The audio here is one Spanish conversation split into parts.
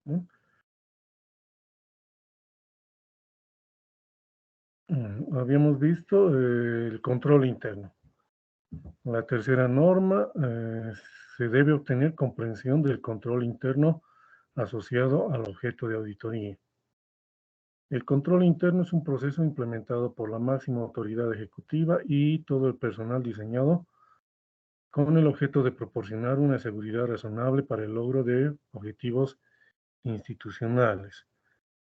¿no? Habíamos visto el control interno. La tercera norma, se debe obtener comprensión del control interno asociado al objeto de auditoría. El control interno es un proceso implementado por la máxima autoridad ejecutiva y todo el personal diseñado con el objeto de proporcionar una seguridad razonable para el logro de objetivos institucionales.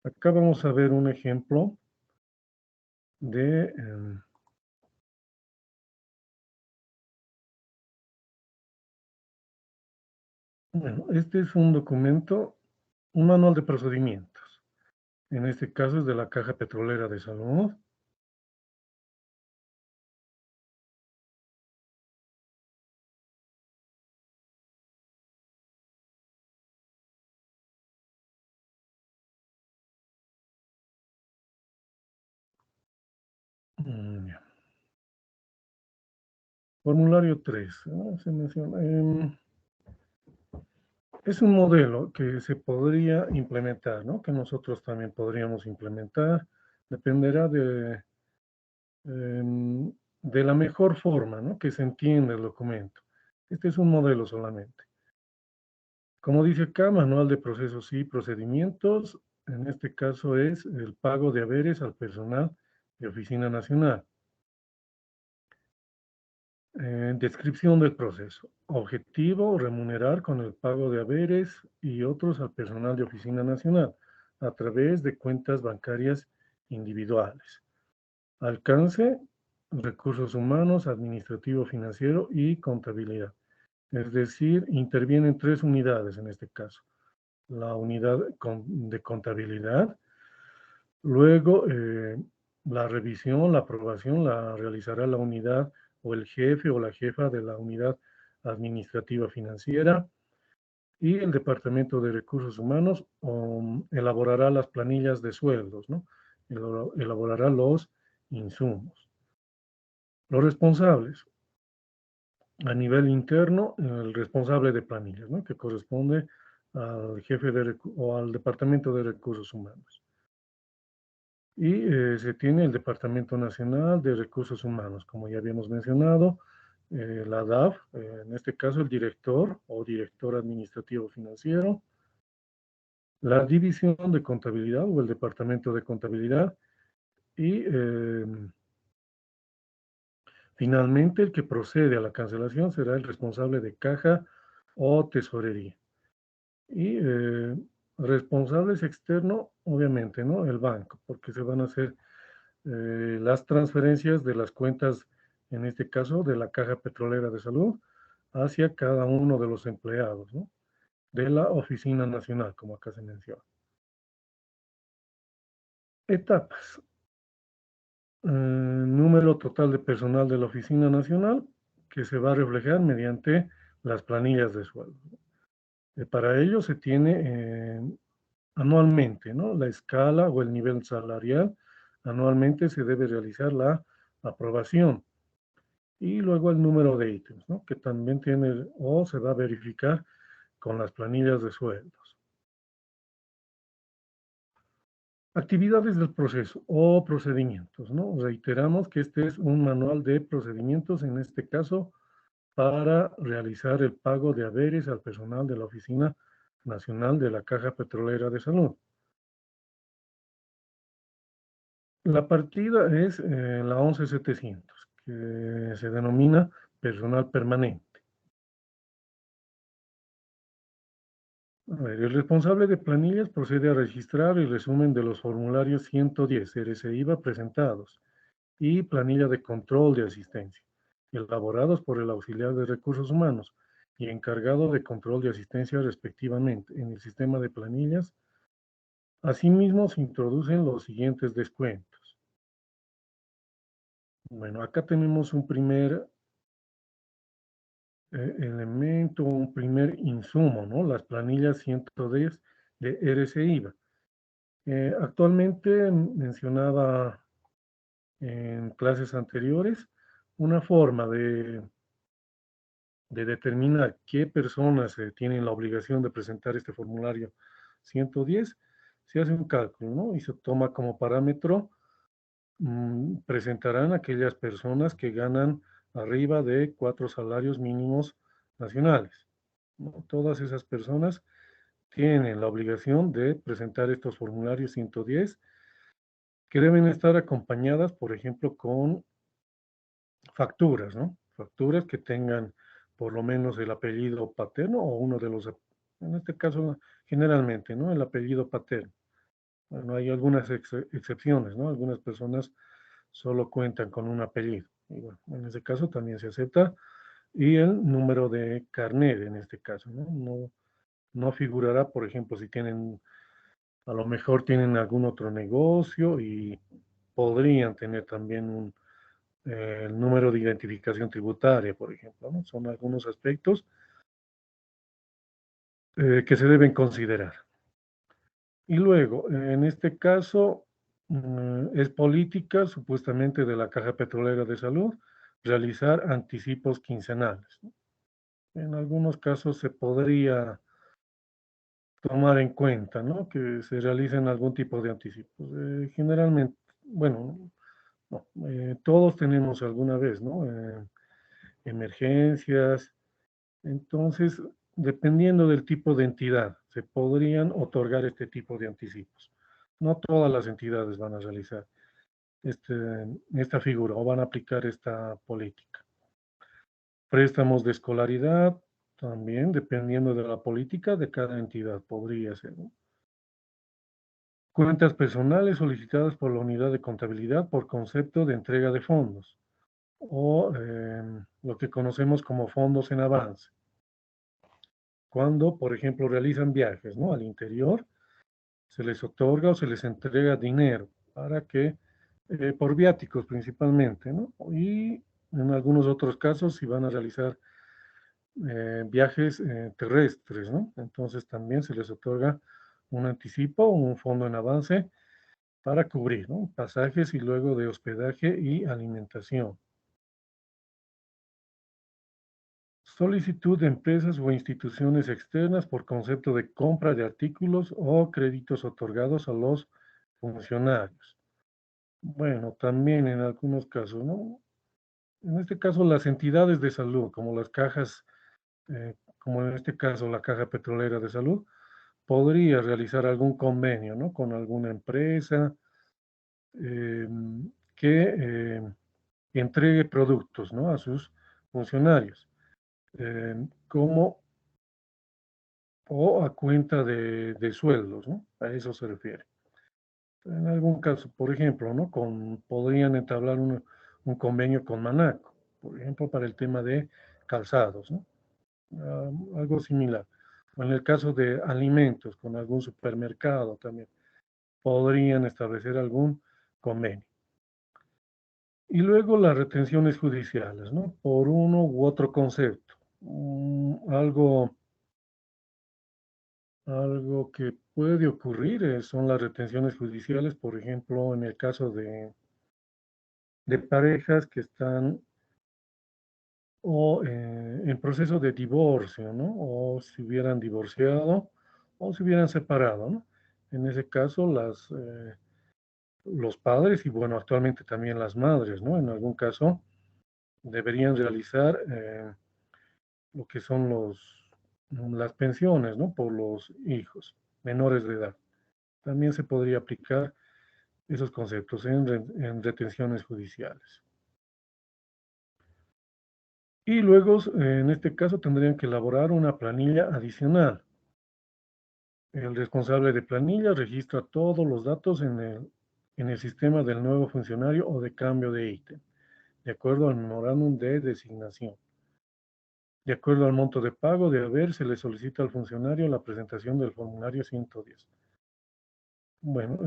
Acá vamos a ver un ejemplo de, bueno, este es un documento, un manual de procedimientos. En este caso es de la Caja Petrolera de Salud. Ya. Formulario 3, ¿no? Se menciona. Es un modelo que se podría implementar, ¿no? Que nosotros también podríamos implementar. Dependerá de la mejor forma, ¿no? Que se entienda el documento. Este es un modelo solamente. Como dice acá, manual de procesos y procedimientos, en este caso es el pago de haberes al personal de Oficina Nacional. Descripción del proceso. Objetivo, remunerar con el pago de haberes y otros al personal de Oficina Nacional a través de cuentas bancarias individuales. Alcance, recursos humanos, administrativo, financiero y contabilidad. Es decir, intervienen tres unidades en este caso. La unidad de contabilidad, luego la revisión, la aprobación la realizará la unidad o el jefe o la jefa de la unidad administrativa financiera y el Departamento de Recursos Humanos elaborará las planillas de sueldos, ¿no? Elaborará los insumos. Los responsables, a nivel interno, el responsable de planillas, ¿no? Que corresponde al jefe o al Departamento de Recursos Humanos. Y se tiene el Departamento Nacional de Recursos Humanos, como ya habíamos mencionado, la DAF, en este caso el director o director administrativo financiero, la División de Contabilidad o el Departamento de Contabilidad y finalmente el que procede a la cancelación será el responsable de caja o tesorería. Y responsables externo, obviamente, ¿no? El banco, porque se van a hacer las transferencias de las cuentas, en este caso, de la Caja Petrolera de Salud, hacia cada uno de los empleados, ¿no? De la Oficina Nacional, como acá se menciona. Etapas. Número total de personal de la Oficina Nacional, que se va a reflejar mediante las planillas de sueldo. Para ello se tiene anualmente, ¿no? La escala o el nivel salarial. Anualmente se debe realizar la aprobación. Y luego el número de ítems, ¿no? Que también tiene o se va a verificar con las planillas de sueldos. Actividades del proceso o procedimientos, ¿no? Reiteramos que este es un manual de procedimientos, en este caso, para realizar el pago de haberes al personal de la Oficina Nacional de la Caja Petrolera de Salud. La partida es la 11700, que se denomina personal permanente. A ver, el responsable de planillas procede a registrar el resumen de los formularios 110 RCIVA presentados y planilla de control de asistencia, elaborados por el auxiliar de recursos humanos y encargado de control de asistencia respectivamente en el sistema de planillas. Asimismo, se introducen los siguientes descuentos. Bueno, acá tenemos un primer elemento, un primer insumo, ¿no? Las planillas 110 de RCIVA. Actualmente mencionaba en clases anteriores una forma de determinar qué personas tienen la obligación de presentar este formulario 110, se hace un cálculo, ¿no? Y se toma como parámetro, presentarán aquellas personas que ganan arriba de 4 salarios mínimos nacionales, ¿no? Todas esas personas tienen la obligación de presentar estos formularios 110, que deben estar acompañadas, por ejemplo, con facturas, ¿no? Facturas que tengan por lo menos el apellido paterno o uno de los, en este caso, generalmente, ¿no? El apellido paterno. Bueno, hay algunas excepciones, ¿no? Algunas personas solo cuentan con un apellido. Y bueno, en ese caso también se acepta. Y el número de carnet, en este caso, ¿no? No figurará, por ejemplo, si tienen, a lo mejor tienen algún otro negocio y podrían tener también el número de identificación tributaria, por ejemplo, ¿no? Son algunos aspectos que se deben considerar. Y luego, en este caso, es política supuestamente de la Caja Petrolera de Salud realizar anticipos quincenales, ¿no? En algunos casos se podría tomar en cuenta, ¿no? Que se realicen algún tipo de anticipos. Generalmente, bueno, no, todos tenemos alguna vez, ¿no? Emergencias. Entonces, dependiendo del tipo de entidad, se podrían otorgar este tipo de anticipos. No todas las entidades van a realizar este, esta figura o van a aplicar esta política. Préstamos de escolaridad, también dependiendo de la política de cada entidad, podría ser, ¿no? Cuentas personales solicitadas por la unidad de contabilidad por concepto de entrega de fondos o lo que conocemos como fondos en avance. Cuando, por ejemplo, realizan viajes, ¿no? Al interior, se les otorga o se les entrega dinero para que, por viáticos principalmente, ¿no? Y en algunos otros casos, si van a realizar viajes terrestres, ¿no? Entonces también se les otorga un anticipo o un fondo en avance para cubrir, ¿no? Pasajes y luego de hospedaje y alimentación. Solicitud de empresas o instituciones externas por concepto de compra de artículos o créditos otorgados a los funcionarios. Bueno, también en algunos casos, ¿no? En este caso, las entidades de salud, como las cajas, como en este caso la Caja Petrolera de Salud, podría realizar algún convenio, ¿no? Con alguna empresa que entregue productos, ¿no? A sus funcionarios, como o a cuenta de sueldos, ¿no? A eso se refiere. En algún caso, por ejemplo, ¿no? Podrían entablar un convenio con Manaco, por ejemplo, para el tema de calzados, ¿no? Algo similar. O en el caso de alimentos, con algún supermercado también, podrían establecer algún convenio. Y luego las retenciones judiciales, ¿no? Por uno u otro concepto. Algo que puede ocurrir son las retenciones judiciales, por ejemplo, en el caso de parejas que están o en proceso de divorcio, ¿no? O si hubieran divorciado o se hubieran separado, ¿no? En ese caso, los padres y, bueno, actualmente también las madres, ¿no? En algún caso deberían realizar lo que son las pensiones, ¿no? Por los hijos menores de edad. También se podría aplicar esos conceptos en retenciones judiciales. Y luego, en este caso, tendrían que elaborar una planilla adicional. El responsable de planilla registra todos los datos en el sistema del nuevo funcionario o de cambio de ítem, de acuerdo al memorándum de designación. De acuerdo al monto de pago de haber, se le solicita al funcionario la presentación del formulario 110. Bueno,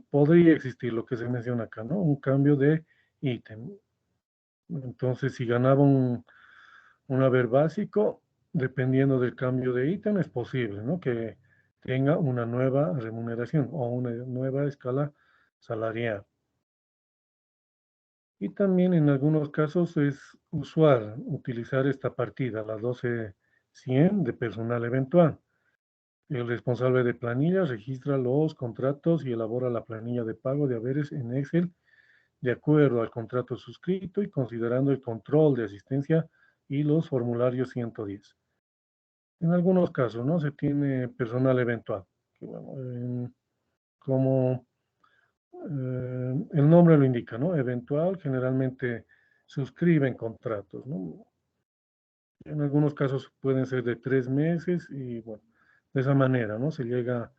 podría existir lo que se menciona acá, ¿no? Un cambio de ítem. Entonces, si ganaba un haber básico, dependiendo del cambio de ítem, es posible, ¿no? Que tenga una nueva remuneración o una nueva escala salarial. Y también en algunos casos es usual utilizar esta partida, la 12.100 de personal eventual, El responsable de planilla registra los contratos y elabora la planilla de pago de haberes en Excel de acuerdo al contrato suscrito y considerando el control de asistencia y los formularios 110. En algunos casos, ¿no? Se tiene personal eventual, que, bueno, como el nombre lo indica, ¿no? Eventual, generalmente suscriben contratos, ¿no? En algunos casos pueden ser de 3 meses y, bueno, de esa manera, ¿no? Se llega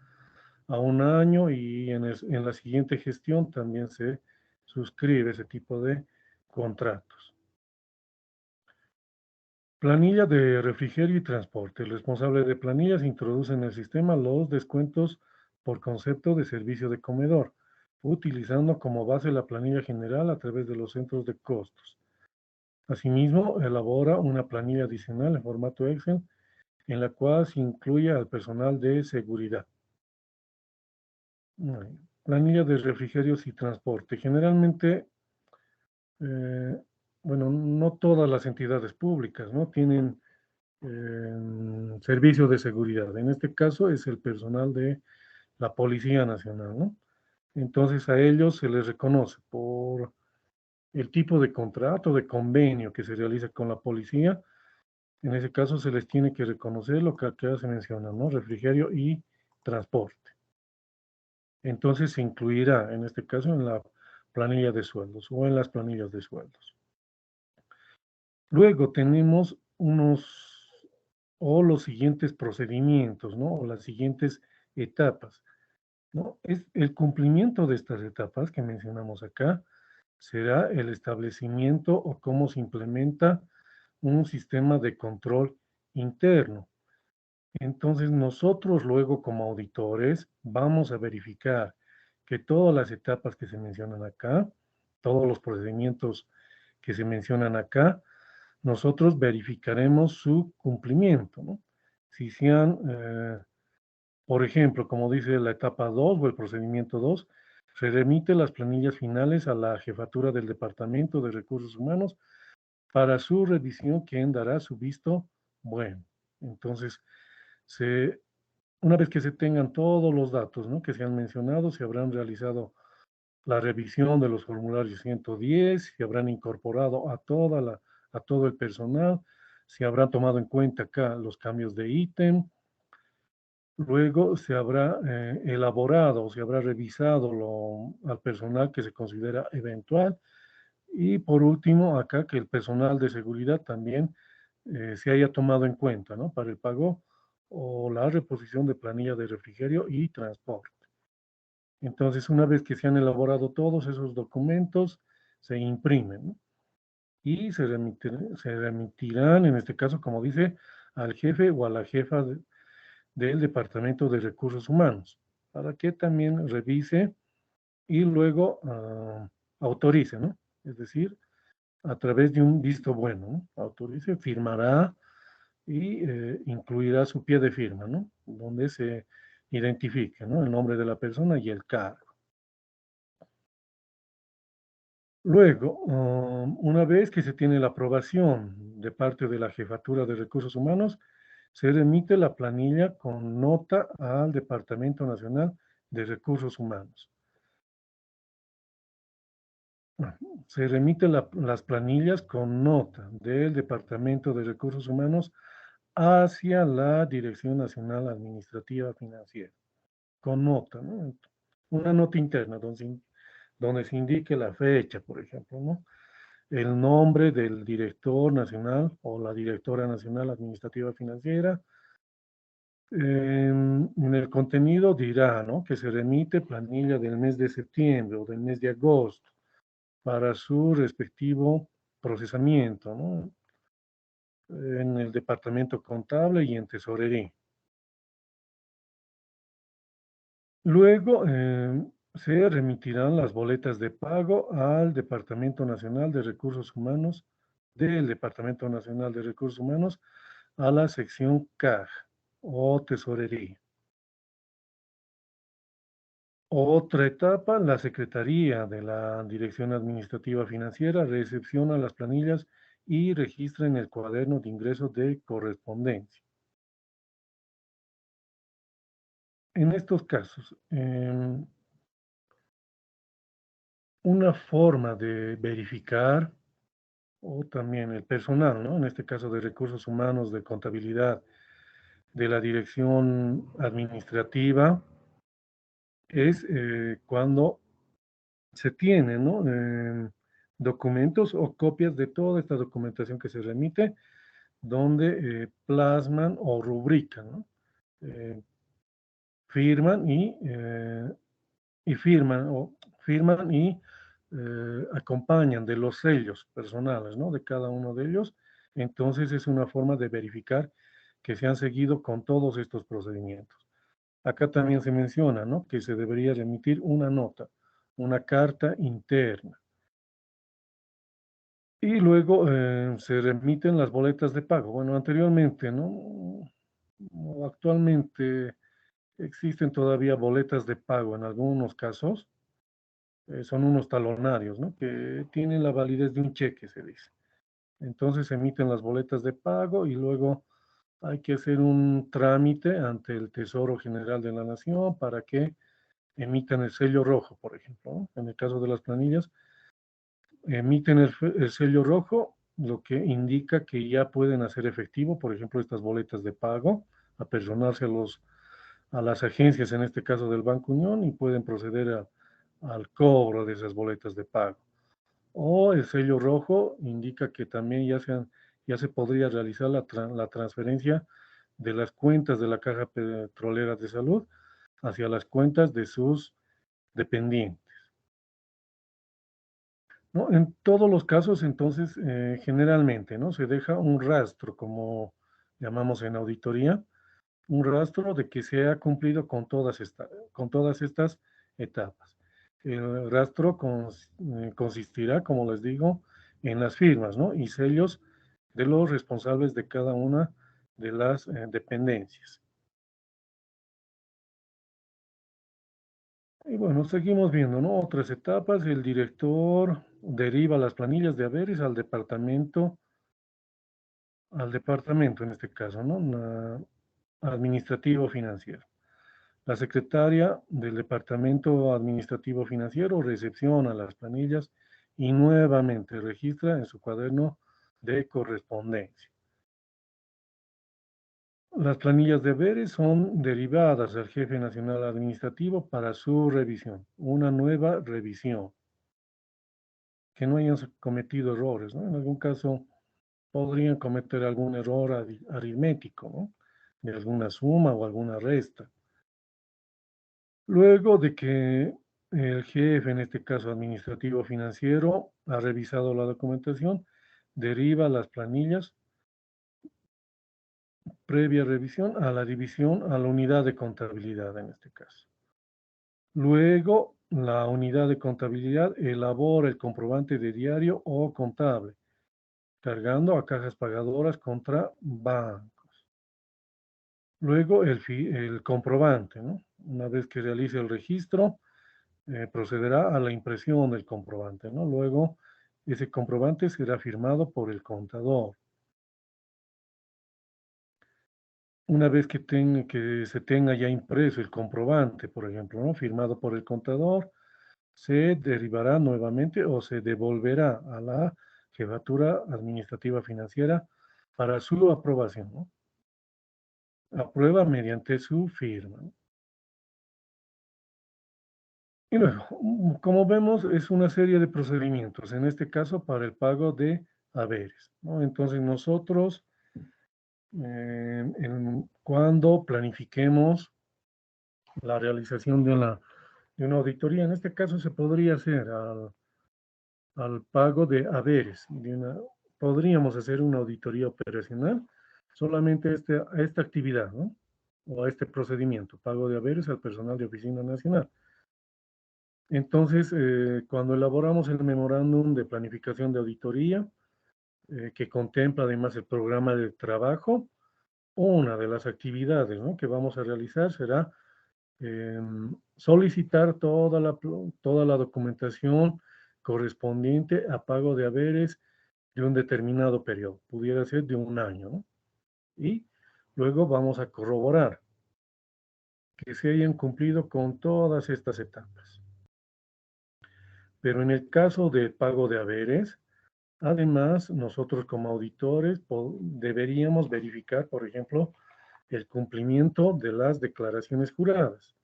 a un año y en la siguiente gestión también se suscribe ese tipo de contratos. Planilla de refrigerio y transporte. El responsable de planillas introduce en el sistema los descuentos por concepto de servicio de comedor, utilizando como base la planilla general a través de los centros de costos. Asimismo, elabora una planilla adicional en formato Excel en la cual se incluye al personal de seguridad. Planilla de refrigerios y transporte. Generalmente, eh, bueno, no todas las entidades públicas, ¿no? Tienen servicio de seguridad. En este caso es el personal de la Policía Nacional, ¿no? Entonces a ellos se les reconoce por el tipo de contrato, de convenio que se realiza con la policía. En ese caso se les tiene que reconocer lo que acá se menciona, ¿no? Refrigerio y transporte. Entonces se incluirá, en este caso, en la planilla de sueldos o en las planillas de sueldos. Luego tenemos los siguientes procedimientos, ¿no? O las siguientes etapas, ¿no? Es el cumplimiento de estas etapas que mencionamos acá, será el establecimiento o cómo se implementa un sistema de control interno. Entonces nosotros luego como auditores vamos a verificar que todas las etapas que se mencionan acá, todos los procedimientos que se mencionan acá, nosotros verificaremos su cumplimiento, ¿no? Si sean, por ejemplo, como dice la etapa 2 o el procedimiento 2, se remite las planillas finales a la jefatura del Departamento de Recursos Humanos para su revisión, quien dará su visto bueno. Entonces, se, una vez que se tengan todos los datos, ¿no?, que se han mencionado, se habrán realizado la revisión de los formularios 110, se habrán incorporado a todo el personal, se habrán tomado en cuenta acá los cambios de ítem, luego se habrá elaborado o se habrá revisado al personal que se considera eventual y por último acá que el personal de seguridad también se haya tomado en cuenta, ¿no?, para el pago o la reposición de planilla de refrigerio y transporte. Entonces, una vez que se han elaborado todos esos documentos, se imprimen, ¿no?, y se remitirán, en este caso, como dice, al jefe o a la jefa del Departamento de Recursos Humanos, para que también revise y luego autorice, ¿no? Es decir, a través de un visto bueno, ¿no? Autorice, firmará y incluirá su pie de firma, ¿no? Donde se identifique, ¿no?, el nombre de la persona y el cargo. Luego, una vez que se tiene la aprobación de parte de la Jefatura de Recursos Humanos, se remite la planilla con nota al Departamento Nacional de Recursos Humanos. Se remite las planillas con nota del Departamento de Recursos Humanos hacia la Dirección Nacional Administrativa Financiera, con nota, ¿no? Una nota interna donde se indique la fecha, por ejemplo, ¿no?, el nombre del director nacional o la directora nacional administrativa financiera. En el contenido dirá, ¿no?, que se remite planilla del mes de septiembre o del mes de agosto para su respectivo procesamiento, ¿no?, en el departamento contable y en tesorería. Luego se remitirán las boletas de pago al Departamento Nacional de Recursos Humanos, del Departamento Nacional de Recursos Humanos, a la sección CAG o tesorería. Otra etapa, la Secretaría de la Dirección Administrativa Financiera recepciona las planillas y registra en el cuaderno de ingresos de correspondencia. en estos casos, una forma de verificar, o también el personal, ¿no? En este caso de recursos humanos, de contabilidad, de la dirección administrativa, es cuando se tienen, ¿no? Documentos o copias de toda esta documentación que se remite, donde plasman o rubrican, ¿no? Eh, firman y firman, o firman y acompañan de los sellos personales, ¿no? De cada uno de ellos. Entonces es una forma de verificar que se han seguido con todos estos procedimientos. Acá también se menciona, ¿no? Que se debería remitir una nota, una carta interna. Y luego se remiten las boletas de pago. Bueno, anteriormente, ¿no? O actualmente existen todavía boletas de pago en algunos casos. Son unos talonarios, ¿no? Que tienen la validez de un cheque, se dice. Entonces se emiten las boletas de pago y luego hay que hacer un trámite ante el Tesoro General de la Nación para que emitan el sello rojo, por ejemplo, ¿no? En el caso de las planillas, emiten el sello rojo, lo que indica que ya pueden hacer efectivo, por ejemplo, estas boletas de pago, apersonarse a las agencias, en este caso del Banco Unión, y pueden proceder al cobro de esas boletas de pago. O el sello rojo indica que también ya se podría realizar la transferencia de las cuentas de la Caja Petrolera de Salud hacia las cuentas de sus dependientes, ¿no? En todos los casos, entonces, generalmente, ¿no? Se deja un rastro, como llamamos en auditoría, un rastro de que se ha cumplido con todas estas etapas. El rastro consistirá, como les digo, en las firmas, ¿no? Y sellos de los responsables de cada una de las dependencias. Y bueno, seguimos viendo, ¿no? Otras etapas. El director deriva las planillas de haberes al departamento en este caso, ¿no? Administrativo financiero. La secretaria del Departamento Administrativo Financiero recepciona las planillas y nuevamente registra en su cuaderno de correspondencia. Las planillas de haberes son derivadas al jefe nacional administrativo para su revisión, una nueva revisión, que no hayan cometido errores, ¿no? En algún caso podrían cometer algún error aritmético, ¿no? De alguna suma o alguna resta. Luego de que el jefe, en este caso administrativo financiero, ha revisado la documentación, deriva las planillas previa revisión a la división, a la unidad de contabilidad en este caso. Luego, la unidad de contabilidad elabora el comprobante de diario o contable, cargando a cajas pagadoras contra bancos. Luego, el comprobante, ¿no? Una vez que realice el registro, procederá a la impresión del comprobante, ¿no? Luego, ese comprobante será firmado por el contador. Una vez que se tenga ya impreso el comprobante, por ejemplo, ¿no? Firmado por el contador, se derivará nuevamente o se devolverá a la Jefatura Administrativa Financiera para su aprobación, ¿no? Aprueba mediante su firma, ¿no? Y luego, como vemos, es una serie de procedimientos, en este caso para el pago de haberes, ¿no? Entonces nosotros, cuando planifiquemos la realización de una auditoría, en este caso se podría hacer al pago de haberes, podríamos hacer una auditoría operacional solamente a esta actividad, ¿no? O a este procedimiento, pago de haberes al personal de Oficina Nacional. Entonces, cuando elaboramos el memorándum de planificación de auditoría, que contempla además el programa de trabajo, una de las actividades, ¿no?, que vamos a realizar será solicitar toda la documentación correspondiente a pago de haberes de un determinado periodo, pudiera ser de un año, ¿no? Y luego vamos a corroborar que se hayan cumplido con todas estas etapas. Pero en el caso del pago de haberes, además, nosotros como auditores deberíamos verificar, por ejemplo, el cumplimiento de las declaraciones juradas.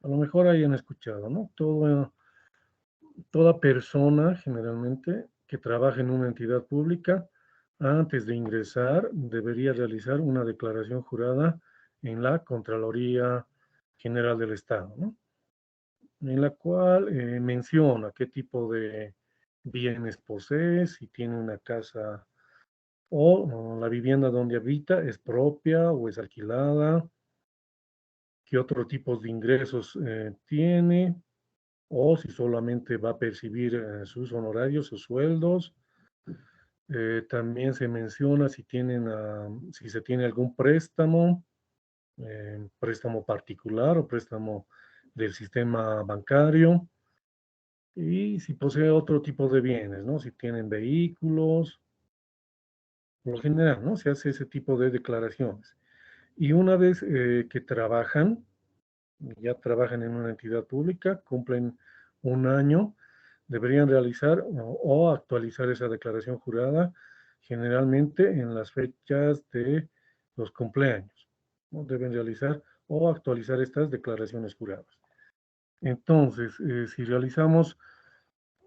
A lo mejor hayan escuchado, ¿no? Toda persona, generalmente, que trabaja en una entidad pública, antes de ingresar, debería realizar una declaración jurada en la Contraloría General del Estado, ¿no? En la cual menciona qué tipo de bienes posee, si tiene una casa o la vivienda donde habita es propia o es alquilada, qué otro tipo de ingresos tiene, o si solamente va a percibir sus honorarios, sus sueldos. También se menciona si se tiene algún préstamo, préstamo particular o préstamo del sistema bancario, y si posee otro tipo de bienes, ¿no? Si tienen vehículos, por lo general, ¿no? Se hace ese tipo de declaraciones. Y una vez que ya trabajan en una entidad pública, cumplen un año, deberían realizar o actualizar esa declaración jurada, generalmente en las fechas de los cumpleaños, ¿no? Deben realizar o actualizar estas declaraciones juradas. Entonces, si realizamos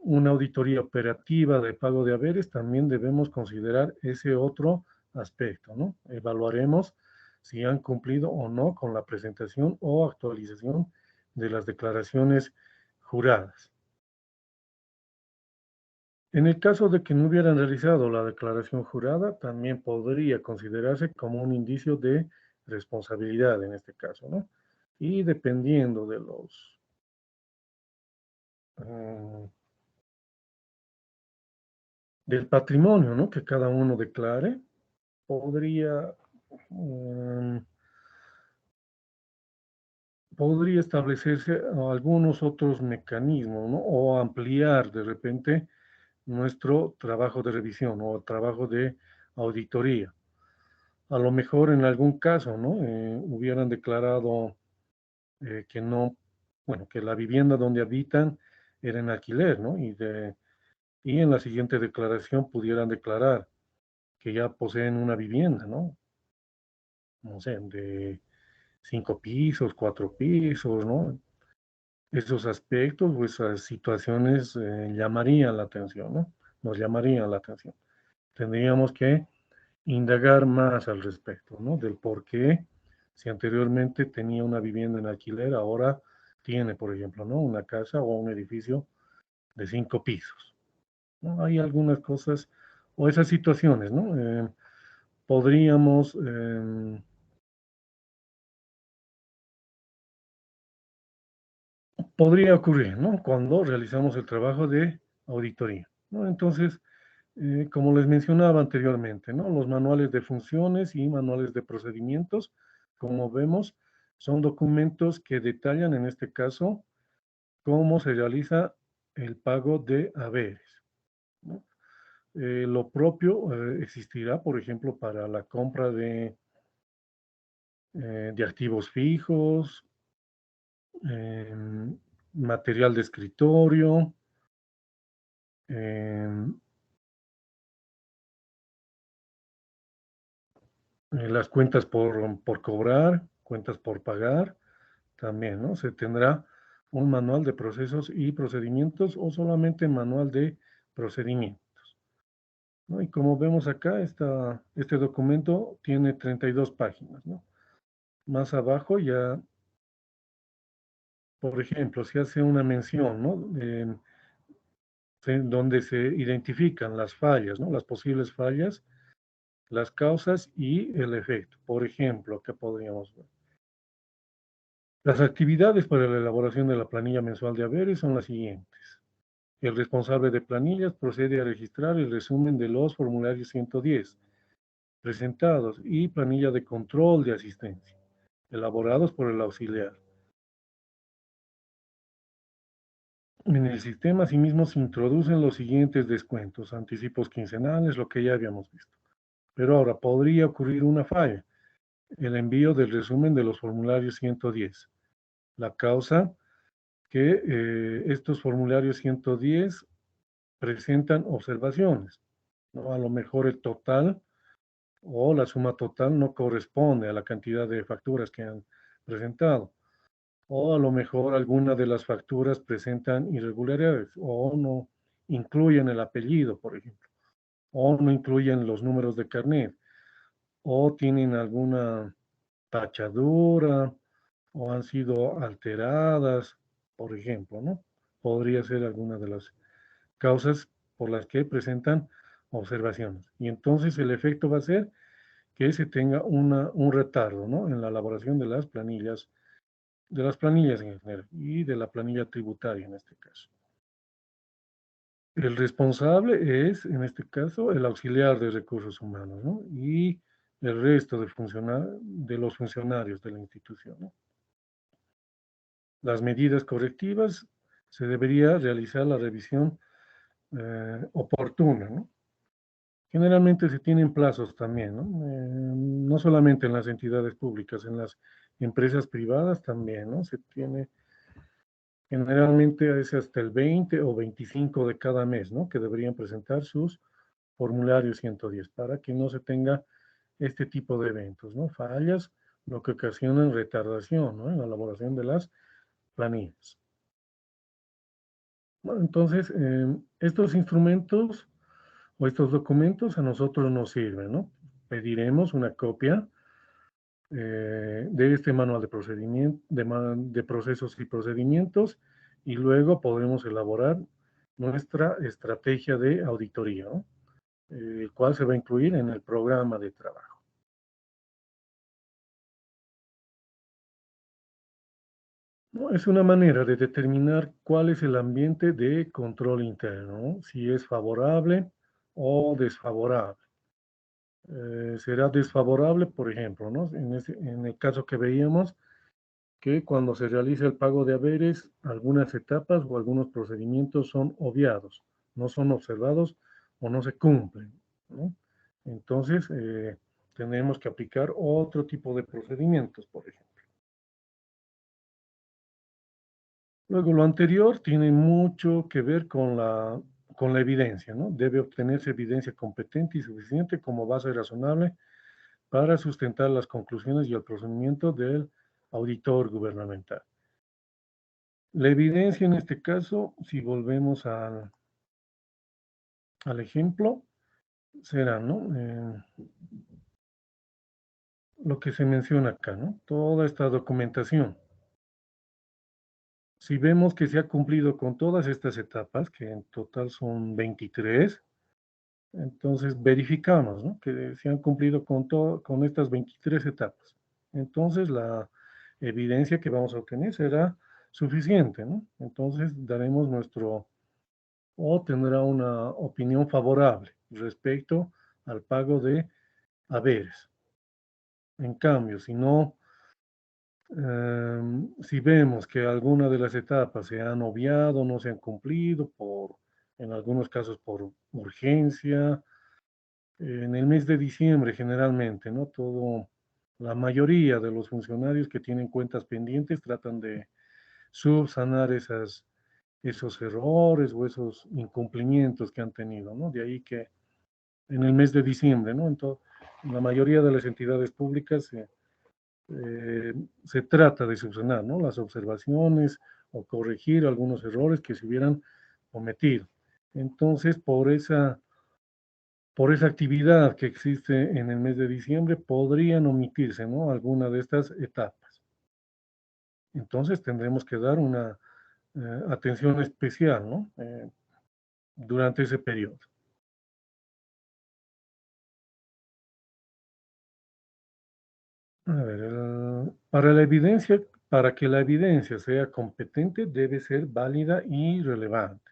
una auditoría operativa de pago de haberes, también debemos considerar ese otro aspecto, ¿no? Evaluaremos si han cumplido o no con la presentación o actualización de las declaraciones juradas. En el caso de que no hubieran realizado la declaración jurada, también podría considerarse como un indicio de responsabilidad en este caso, ¿no? Y dependiendo de mm, del patrimonio, ¿no? Que cada uno declare, podría, mm, podría establecerse algunos otros mecanismos, ¿no? O ampliar de repente nuestro trabajo de revisión o trabajo de auditoría. A lo mejor en algún caso, ¿no? Hubieran declarado que no, bueno, que la vivienda donde habitan era en alquiler, ¿no? Y en la siguiente declaración pudieran declarar que ya poseen una vivienda, ¿no? No sé, de 5 pisos, 4 pisos, ¿no? Esos aspectos o esas situaciones llamarían la atención, ¿no? Nos llamarían la atención. Tendríamos que indagar más al respecto, ¿no? Del por qué, si anteriormente tenía una vivienda en alquiler, ahora tiene, por ejemplo, ¿no? Una casa o un edificio de 5 pisos, ¿no? Hay algunas cosas o esas situaciones, ¿no? Podríamos, podría ocurrir, ¿no? Cuando realizamos el trabajo de auditoría, ¿no? Entonces, como les mencionaba anteriormente, ¿no? Los manuales de funciones y manuales de procedimientos, como vemos, son documentos que detallan, en este caso, cómo se realiza el pago de haberes, ¿no? Lo propio existirá, por ejemplo, para la compra de activos fijos, em, material de escritorio, em, las cuentas por cobrar, cuentas por pagar, también, ¿no? Se tendrá un manual de procesos y procedimientos o solamente manual de procedimientos, ¿no? Y como vemos acá, este documento tiene 32 páginas, ¿no? Más abajo ya, por ejemplo, se hace una mención, ¿no? Donde se identifican las fallas, ¿no? Las posibles fallas, las causas y el efecto. Por ejemplo, ¿qué podríamos ver? Las actividades para la elaboración de la planilla mensual de haberes son las siguientes. El responsable de planillas procede a registrar el resumen de los formularios 110 presentados y planilla de control de asistencia, elaborados por el auxiliar. En el sistema, asimismo, se introducen los siguientes descuentos, anticipos quincenales, lo que ya habíamos visto. Pero ahora podría ocurrir una falla. el envío del resumen de los formularios 110. La causa que estos formularios 110 presentan observaciones, ¿no? A lo mejor el total o la suma total no corresponde a la cantidad de facturas que han presentado. O a lo mejor alguna de las facturas presentan irregularidades o no incluyen el apellido, por ejemplo, o no incluyen los números de carnet, o tienen alguna tachadura, o han sido alteradas, por ejemplo, ¿no? Podría ser alguna de las causas por las que presentan observaciones. Y entonces el efecto va a ser que se tenga un retardo, ¿no? En la elaboración de las planillas en general y de la planilla tributaria en este caso. El responsable es, en este caso, el auxiliar de recursos humanos, ¿no? Y el resto de los funcionarios de la institución, ¿no? Las medidas correctivas se debería realizar la revisión oportuna, ¿no? Generalmente se tienen plazos también, ¿no? No solamente en las entidades públicas, en las empresas privadas también, ¿no? Se tiene generalmente es hasta el 20 o 25 de cada mes, ¿no? Que deberían presentar sus formularios 110 para que no se tenga este tipo de eventos, ¿no? Fallas, lo que ocasionan retardación, ¿no? En la elaboración de las planillas. Bueno, entonces, estos instrumentos o estos documentos a nosotros nos sirven, ¿no? Pediremos una copia de este manual de procedimiento, de procesos y procedimientos, y luego podremos elaborar nuestra estrategia de auditoría, ¿no? El cual se va a incluir en el programa de trabajo. ¿No? Es una manera de determinar cuál es el ambiente de control interno, ¿no? Si es favorable o desfavorable. Será desfavorable, por ejemplo, ¿no? En el caso que veíamos, que cuando se realiza el pago de haberes, algunas etapas o algunos procedimientos son obviados, no son observados o no se cumplen, ¿no? Entonces, tenemos que aplicar otro tipo de procedimientos, por ejemplo. Luego, lo anterior tiene mucho que ver con la evidencia, ¿no? Debe obtenerse evidencia competente y suficiente como base razonable para sustentar las conclusiones y el procedimiento del auditor gubernamental. La evidencia en este caso, si volvemos al ejemplo, será, ¿no? Lo que se menciona acá, ¿no? Toda esta documentación. Si vemos que se ha cumplido con todas estas etapas, que en total son 23, entonces verificamos, ¿no? Que se han cumplido con estas 23 etapas. Entonces la evidencia que vamos a obtener será suficiente, ¿no? Entonces daremos o tendrá una opinión favorable respecto al pago de haberes. En cambio, si no, si vemos que alguna de las etapas se han obviado, no se han cumplido en algunos casos por urgencia, en el mes de diciembre generalmente, ¿no? La mayoría de los funcionarios que tienen cuentas pendientes tratan de subsanar esos errores o esos incumplimientos que han tenido, ¿no? De ahí que en el mes de diciembre, ¿no? En la mayoría de las entidades públicas se trata de subsanar, ¿no? Las observaciones o corregir algunos errores que se hubieran cometido. Entonces, por esa actividad que existe en el mes de diciembre, podrían omitirse, ¿no? Alguna de estas etapas. Entonces, tendremos que dar una atención especial, ¿no? Durante ese periodo. A ver, para que la evidencia sea competente, debe ser válida y relevante.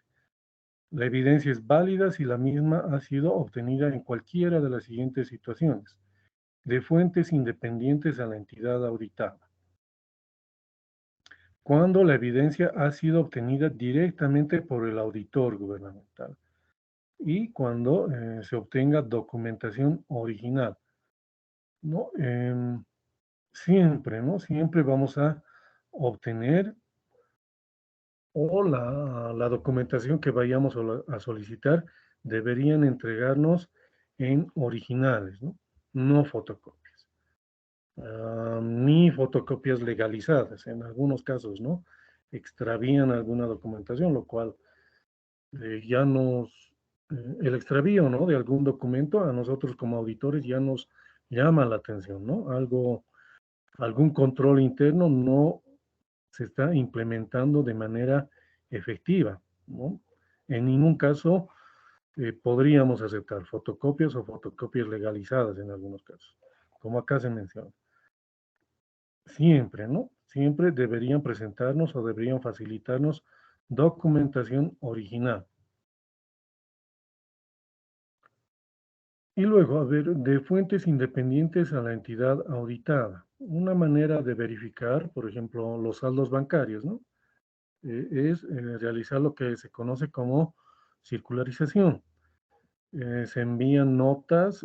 La evidencia es válida si la misma ha sido obtenida en cualquiera de las siguientes situaciones, de fuentes independientes a la entidad auditada. Cuando la evidencia ha sido obtenida directamente por el auditor gubernamental y cuando se obtenga documentación original, ¿no? Siempre, ¿no? Siempre vamos a obtener o la documentación que vayamos a solicitar deberían entregarnos en originales, ¿no? No fotocopias. Ni fotocopias legalizadas. En algunos casos, ¿no? Extravían alguna documentación, lo cual ya el extravío, ¿no? De algún documento a nosotros como auditores ya nos llama la atención, ¿no? Algún control interno no se está implementando de manera efectiva, ¿no? En ningún caso podríamos aceptar fotocopias o fotocopias legalizadas en algunos casos, como acá se menciona. Siempre, ¿no? Siempre deberían presentarnos o deberían facilitarnos documentación original. Y luego, a ver, de fuentes independientes a la entidad auditada. Una manera de verificar, por ejemplo, los saldos bancarios, ¿no? Es realizar lo que se conoce como circularización. Se envían notas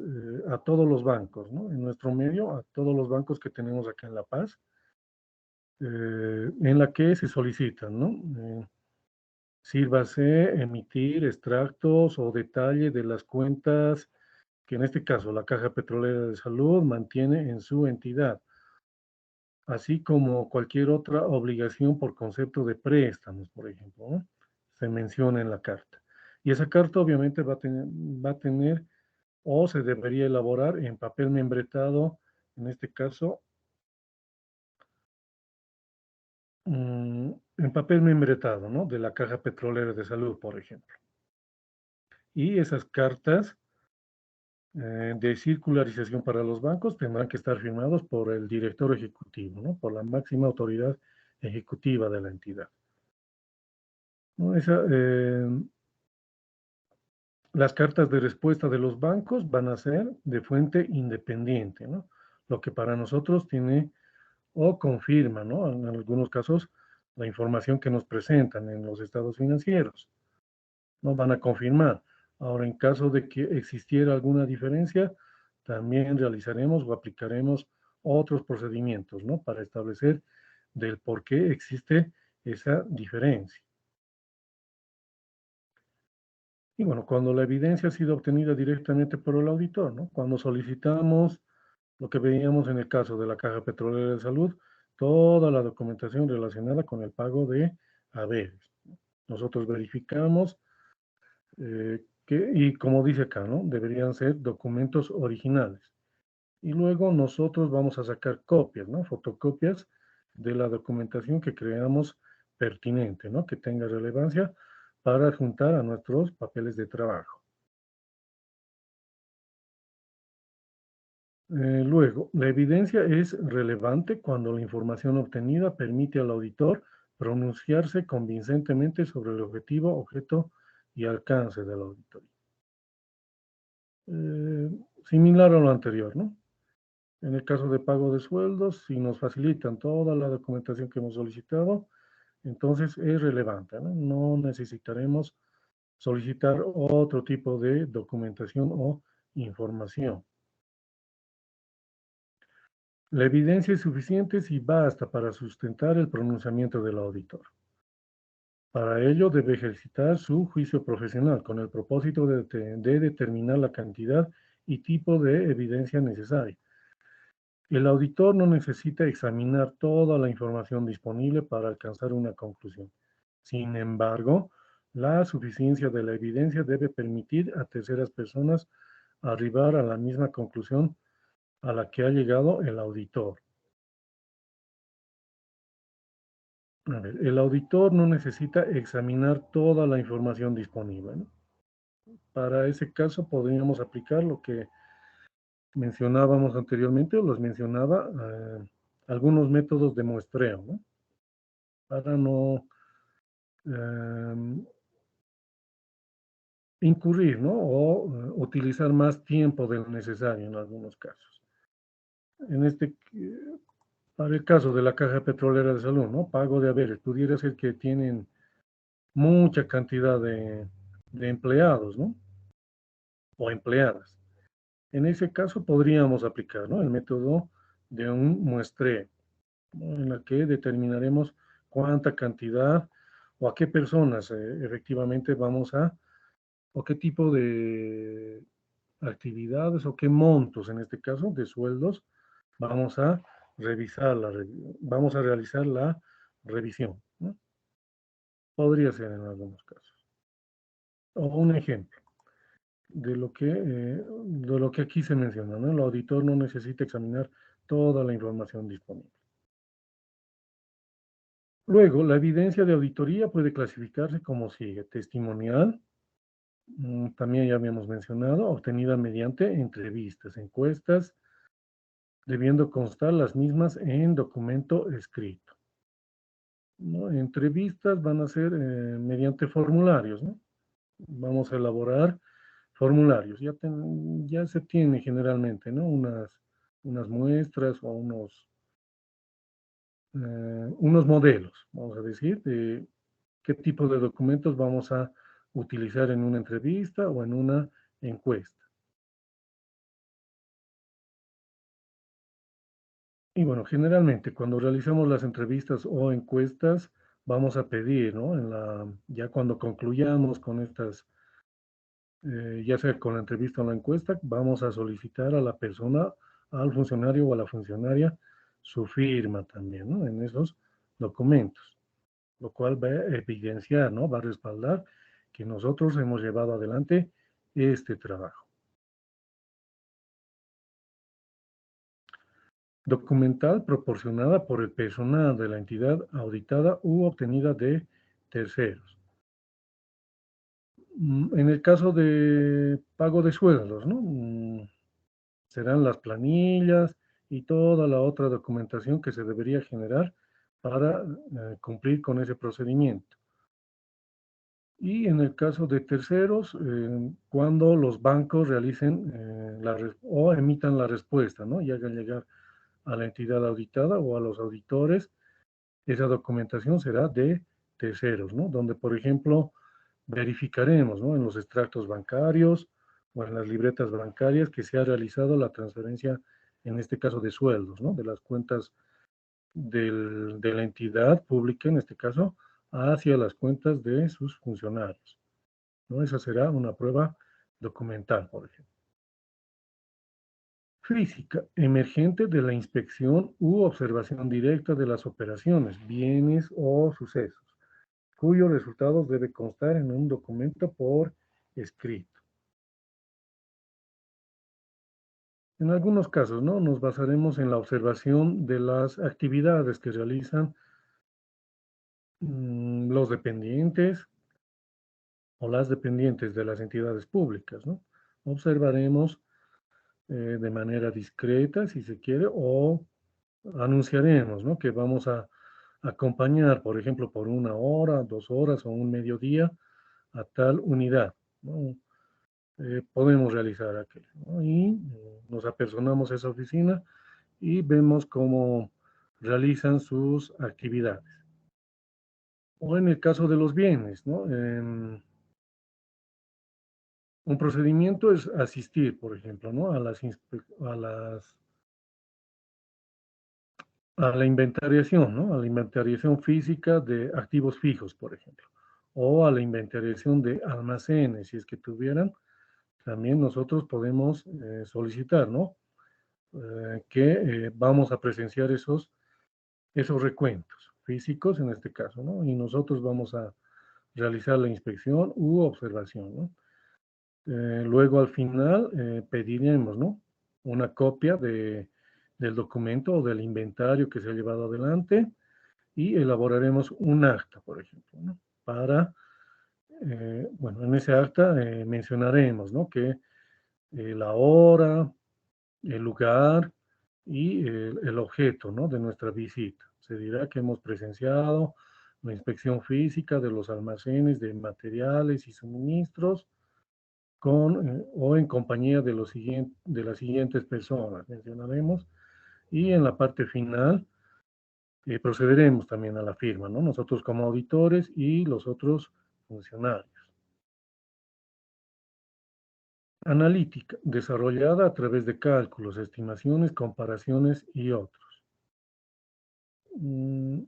a todos los bancos, ¿no? En nuestro medio, a todos los bancos que tenemos acá en La Paz, en la que se solicitan, ¿no? Sírvase emitir extractos o detalle de las cuentas que en este caso la Caja Petrolera de Salud mantiene en su entidad, así como cualquier otra obligación por concepto de préstamos, por ejemplo, ¿no? Se menciona en la carta. Y esa carta obviamente va a tener o se debería elaborar en papel membretado, en este caso, en papel membretado, ¿no? De la Caja Petrolera de Salud, por ejemplo. Y esas cartas de circularización para los bancos tendrán que estar firmados por el director ejecutivo, ¿no? Por la máxima autoridad ejecutiva de la entidad, ¿no? Las cartas de respuesta de los bancos van a ser de fuente independiente, ¿no? Lo que para nosotros tiene o confirma, ¿no? En algunos casos, la información que nos presentan en los estados financieros, ¿no? Van a confirmar. Ahora, en caso de que existiera alguna diferencia, también realizaremos o aplicaremos otros procedimientos, ¿no? Para establecer del por qué existe esa diferencia. Y bueno, cuando la evidencia ha sido obtenida directamente por el auditor, ¿no? Cuando solicitamos lo que veíamos en el caso de la Caja Petrolera de Salud, toda la documentación relacionada con el pago de haberes. Nosotros verificamos y como dice acá, ¿no? Deberían ser documentos originales. Y luego nosotros vamos a sacar copias, ¿no? Fotocopias de la documentación que creamos pertinente, ¿no? Que tenga relevancia para juntar a nuestros papeles de trabajo. Luego, la evidencia es relevante cuando la información obtenida permite al auditor pronunciarse convincentemente sobre el objetivo, objeto y alcance de la auditoría. Eh, Similar a lo anterior, ¿no? En el caso de pago de sueldos, si nos facilitan toda la documentación que hemos solicitado, entonces es relevante, ¿no? No necesitaremos solicitar otro tipo de documentación o información. La evidencia es suficiente si basta para sustentar el pronunciamiento del auditor. Para ello debe ejercitar su juicio profesional con el propósito de determinar la cantidad y tipo de evidencia necesaria. El auditor no necesita examinar toda la información disponible para alcanzar una conclusión. Sin embargo, la suficiencia de la evidencia debe permitir a terceras personas arribar a la misma conclusión a la que ha llegado el auditor. A ver, el auditor no necesita examinar toda la información disponible, ¿no? Para ese caso podríamos aplicar lo que mencionábamos anteriormente o los mencionaba, algunos métodos de muestreo, ¿no? Para no em, incurrir, ¿no? O utilizar más tiempo del necesario en algunos casos. En para el caso de la Caja Petrolera de Salud, ¿no? Pago de haberes, pudiera ser que tienen mucha cantidad de empleados, ¿no? O empleadas. En ese caso podríamos aplicar, ¿no? El método de un muestreo, ¿no? En la que determinaremos cuánta cantidad o a qué personas efectivamente vamos a, o qué tipo de actividades o qué montos, en este caso, de sueldos, vamos a vamos a realizar la revisión, ¿no? Podría ser en algunos casos. O un ejemplo de lo que aquí se menciona, ¿no? El auditor no necesita examinar toda la información disponible. Luego, la evidencia de auditoría puede clasificarse como sigue: testimonial, también ya habíamos mencionado, obtenida mediante entrevistas, encuestas, debiendo constar las mismas en documento escrito, ¿no? Entrevistas van a ser mediante formularios, ¿no? Vamos a elaborar formularios. Ya se tiene generalmente, ¿no? Unas muestras o unos modelos, vamos a decir, de qué tipo de documentos vamos a utilizar en una entrevista o en una encuesta. Y bueno, generalmente cuando realizamos las entrevistas o encuestas, vamos a pedir, ¿no? Ya cuando concluyamos con estas, ya sea con la entrevista o la encuesta, vamos a solicitar a la persona, al funcionario o a la funcionaria, su firma también, ¿no? En esos documentos, lo cual va a evidenciar, ¿no? Va a respaldar que nosotros hemos llevado adelante este trabajo. Documental proporcionada por el personal de la entidad auditada u obtenida de terceros. En el caso de pago de sueldos, ¿no? Serán las planillas y toda la otra documentación que se debería generar para cumplir con ese procedimiento. Y en el caso de terceros, cuando los bancos realicen o emitan la respuesta, ¿no? Y hagan llegar a la entidad auditada o a los auditores, esa documentación será de terceros, ¿no? Donde, por ejemplo, verificaremos, ¿no? En los extractos bancarios o en las libretas bancarias que se ha realizado la transferencia, en este caso de sueldos, ¿no? De las cuentas de la entidad pública, en este caso, hacia las cuentas de sus funcionarios, ¿no? Esa será una prueba documental, por ejemplo. Física, emergente de la inspección u observación directa de las operaciones, bienes o sucesos, cuyos resultados debe constar en un documento por escrito. En algunos casos, ¿no? Nos basaremos en la observación de las actividades que realizan los dependientes o las dependientes de las entidades públicas, ¿no? Observaremos de manera discreta, si se quiere, o anunciaremos, ¿no? Que vamos a acompañar, por ejemplo, por 1 hora, 2 horas o un mediodía a tal unidad, ¿no? Podemos realizar aquello, ¿no? Y nos apersonamos a esa oficina y vemos cómo realizan sus actividades. O en el caso de los bienes, ¿no? Un procedimiento es asistir, por ejemplo, ¿no? A la inventariación, ¿no? A la inventariación física de activos fijos, por ejemplo, o a la inventariación de almacenes, si es que tuvieran, también nosotros podemos solicitar, ¿no? Que vamos a presenciar esos recuentos físicos en este caso, ¿no? Y nosotros vamos a realizar la inspección u observación, ¿no? Luego al final pediremos, ¿no? Una copia del documento o del inventario que se ha llevado adelante y elaboraremos un acta, por ejemplo, ¿no? Bueno, en ese acta mencionaremos, ¿no? Que la hora, el lugar y el objeto, ¿no? De nuestra visita. Se dirá que hemos presenciado la inspección física de los almacenes de materiales y suministros o en compañía de las siguientes personas, mencionaremos, y en la parte final procederemos también a la firma, ¿no? Nosotros como auditores y los otros funcionarios. Analítica, desarrollada a través de cálculos, estimaciones, comparaciones y otros. Mm,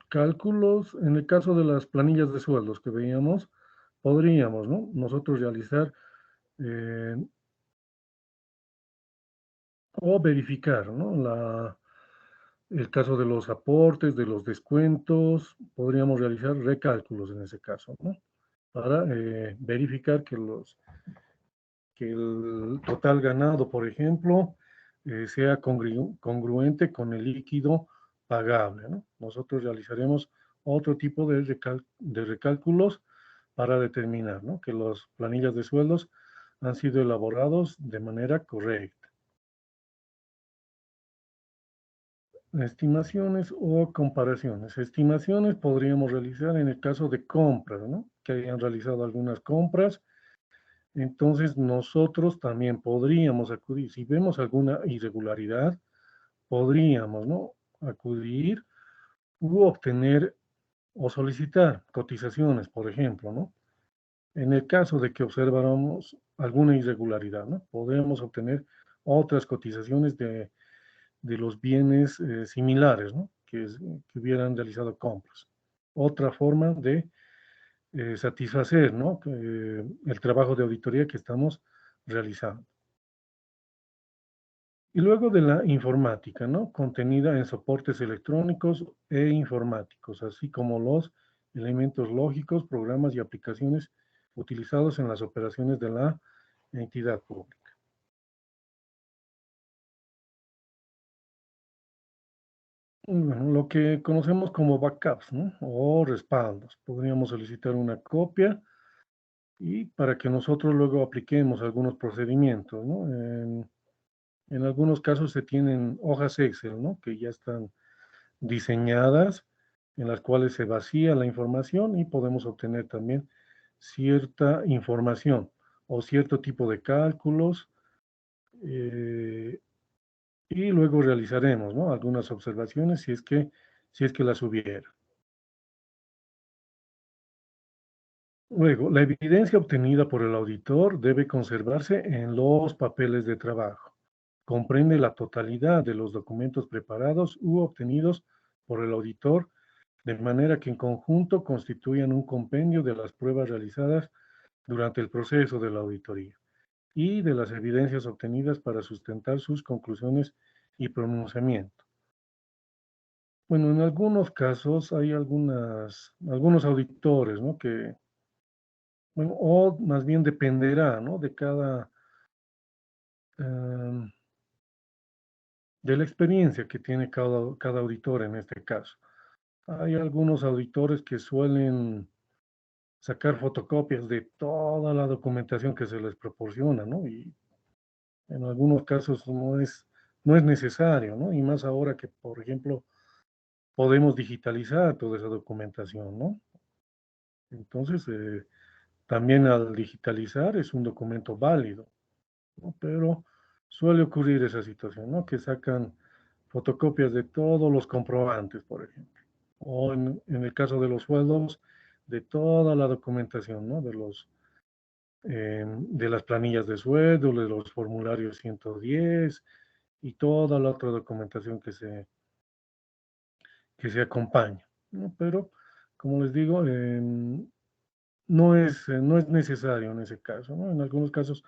Cálculos, en el caso de las planillas de sueldos que veíamos, podríamos, ¿no? Nosotros realizar eh, o verificar, ¿no? El caso de los aportes, de los descuentos, podríamos realizar recálculos en ese caso, ¿no? Para verificar que el total ganado, por ejemplo, sea congruente con el líquido pagable, ¿no? Nosotros realizaremos otro tipo de recálculos para determinar, ¿no?, que las planillas de sueldos han sido elaborados de manera correcta. Estimaciones o comparaciones. Estimaciones podríamos realizar en el caso de compras, ¿no?, que hayan realizado algunas compras. Entonces nosotros también podríamos acudir, si vemos alguna irregularidad, podríamos, ¿no?, acudir u obtener o solicitar cotizaciones, por ejemplo, ¿no? En el caso de que observáramos alguna irregularidad, ¿no?, podemos obtener otras cotizaciones de los bienes similares, ¿no?, que hubieran realizado compras. Otra forma de satisfacer, ¿no?, el trabajo de auditoría que estamos realizando. Y luego de la informática, ¿no?, contenida en soportes electrónicos e informáticos, así como los elementos lógicos, programas y aplicaciones utilizados en las operaciones de la entidad pública. Bueno, lo que conocemos como backups, ¿no?, o respaldos. Podríamos solicitar una copia y para que nosotros luego apliquemos algunos procedimientos, ¿no? En algunos casos se tienen hojas Excel, ¿no?, que ya están diseñadas, en las cuales se vacía la información y podemos obtener también cierta información o cierto tipo de cálculos, eh, y luego realizaremos, ¿no?, algunas observaciones si es que las hubiera. Luego, la evidencia obtenida por el auditor debe conservarse en los papeles de trabajo. Comprende la totalidad de los documentos preparados u obtenidos por el auditor, de manera que en conjunto constituyan un compendio de las pruebas realizadas durante el proceso de la auditoría y de las evidencias obtenidas para sustentar sus conclusiones y pronunciamiento. Bueno, en algunos casos hay algunos auditores, ¿no?, que, bueno, o más bien dependerá, ¿no?, de em, de la experiencia que tiene cada auditor en este caso. Hay algunos auditores que suelen sacar fotocopias de toda la documentación que se les proporciona, ¿no? Y en algunos casos no es necesario, ¿no? Y más ahora que, por ejemplo, podemos digitalizar toda esa documentación, ¿no? Entonces, también al digitalizar es un documento válido, ¿no? Pero suele ocurrir esa situación, ¿no?, que sacan fotocopias de todos los comprobantes, por ejemplo, o en el caso de los sueldos, de toda la documentación, ¿no?, de las planillas de sueldo, de los formularios 110 y toda la otra documentación que se acompaña, ¿no? Pero, como les digo, no es necesario en ese caso, ¿no? En algunos casos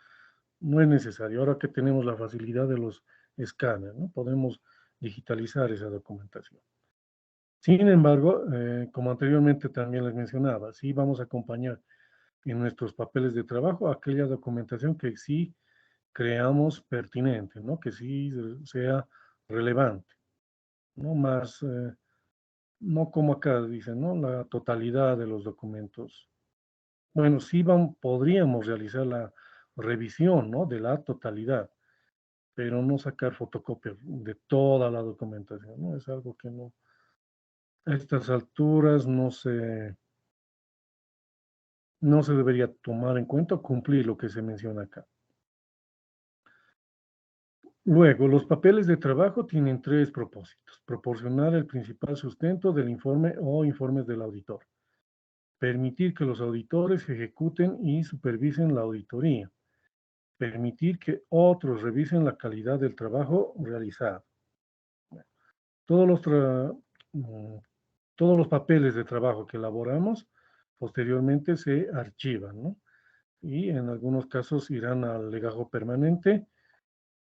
no es necesario. Ahora que tenemos la facilidad de los escáneres, ¿no?, podemos digitalizar esa documentación. Sin embargo, como anteriormente también les mencionaba, sí vamos a acompañar en nuestros papeles de trabajo aquella documentación que sí creamos pertinente, ¿no?, que sí sea relevante, no más, no como acá dicen, ¿no?, la totalidad de los documentos. Bueno, sí podríamos realizar la revisión, ¿no?, de la totalidad, pero no sacar fotocopias de toda la documentación, ¿no? Es algo que no, a estas alturas no se debería tomar en cuenta o cumplir lo que se menciona acá. Luego, los papeles de trabajo tienen tres propósitos: proporcionar el principal sustento del informe o informes del auditor, permitir que los auditores ejecuten y supervisen la auditoría, permitir que otros revisen la calidad del trabajo realizado. Todos los, mm, todos los papeles de trabajo que elaboramos posteriormente se archivan, ¿no? Y en algunos casos irán al legajo permanente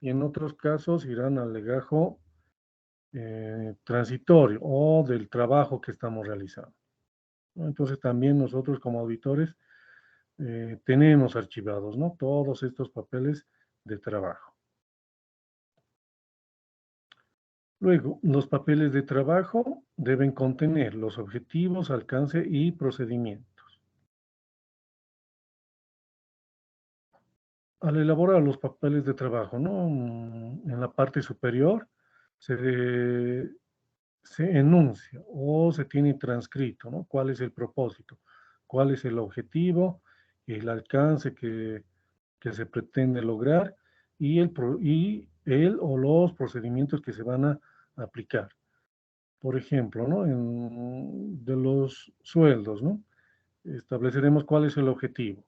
y en otros casos irán al legajo transitorio o del trabajo que estamos realizando, ¿no? Entonces también nosotros como auditores tenemos archivados, ¿no?, todos estos papeles de trabajo. Luego, los papeles de trabajo deben contener los objetivos, alcance y procedimientos. Al elaborar los papeles de trabajo, ¿no?, en la parte superior se, se enuncia o se tiene transcrito, ¿no?, cuál es el propósito, cuál es el objetivo, el alcance que se pretende lograr y el o los procedimientos que se van a aplicar. Por ejemplo, ¿no?, de los sueldos, ¿no?, estableceremos cuál es el objetivo.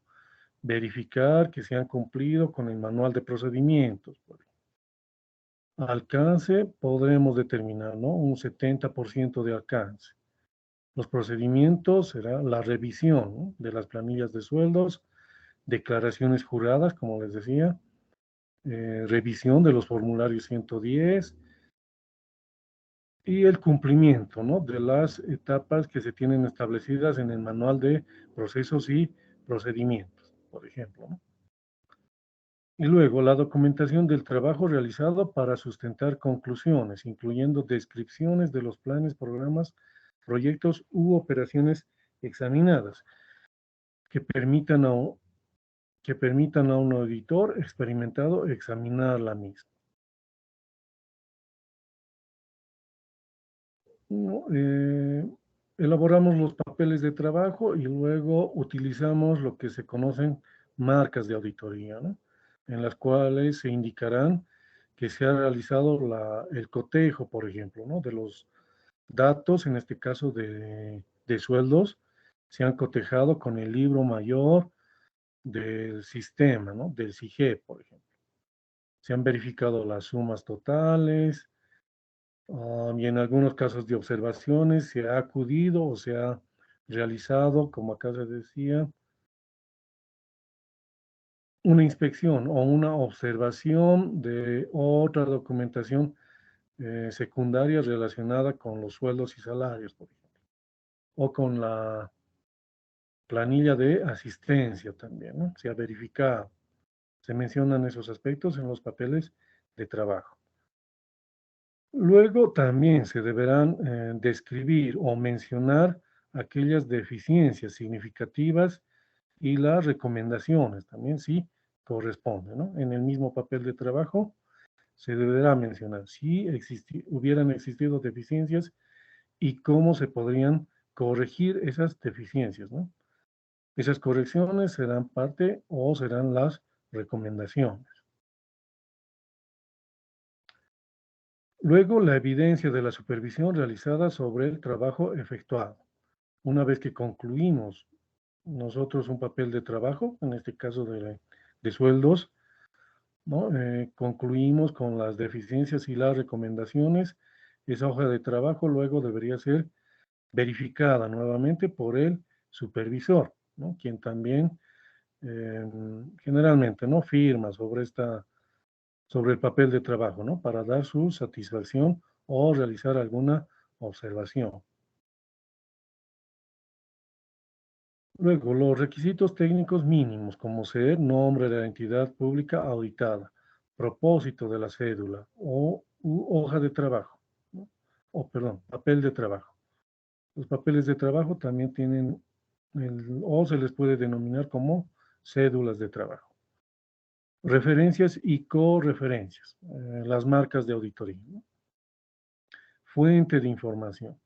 Verificar que se han cumplido con el manual de procedimientos. Alcance, podremos determinar, ¿no?, un 70% de alcance. Los procedimientos será la revisión, ¿no?, de las planillas de sueldos, declaraciones juradas, como les decía, revisión de los formularios 110 y el cumplimiento, ¿no?, de las etapas que se tienen establecidas en el manual de procesos y procedimientos, por ejemplo, ¿no? Y luego la documentación del trabajo realizado para sustentar conclusiones, incluyendo descripciones de los planes, programas, proyectos u operaciones examinadas que permitan a, que permitan a un auditor experimentado examinar la misma. No, elaboramos los papeles de trabajo y luego utilizamos lo que se conocen marcas de auditoría, ¿no?, en las cuales se indicarán que se ha realizado el cotejo, por ejemplo, ¿no?, de los datos, en este caso de sueldos, se han cotejado con el libro mayor del sistema, ¿no?, del SIGE, por ejemplo. Se han verificado las sumas totales, y en algunos casos de observaciones se ha acudido o se ha realizado, como acá se decía, una inspección o una observación de otra documentación secundaria relacionada con los sueldos y salarios, por ejemplo, o con la planilla de asistencia también, ¿no? Se ha verificado. Se mencionan esos aspectos en los papeles de trabajo. Luego también se deberán describir o mencionar aquellas deficiencias significativas y las recomendaciones también, sí corresponde, ¿no? En el mismo papel de trabajo se deberá mencionar si hubieran existido deficiencias y cómo se podrían corregir esas deficiencias, ¿no? Esas correcciones serán parte o serán las recomendaciones. Luego, la evidencia de la supervisión realizada sobre el trabajo efectuado. Una vez que concluimos nosotros un papel de trabajo, en este caso de sueldos, ¿no?, concluimos con las deficiencias y las recomendaciones. Esa hoja de trabajo luego debería ser verificada nuevamente por el supervisor, ¿no?, quien también generalmente, ¿no?, firma sobre el papel de trabajo, ¿no?, para dar su satisfacción o realizar alguna observación. Luego, los requisitos técnicos mínimos, como ser nombre de la entidad pública auditada, propósito de la cédula u hoja de trabajo, ¿no?, o perdón, papel de trabajo. Los papeles de trabajo también tienen o se les puede denominar como cédulas de trabajo. Referencias y correferencias, las marcas de auditoría, ¿no? Fuente de información,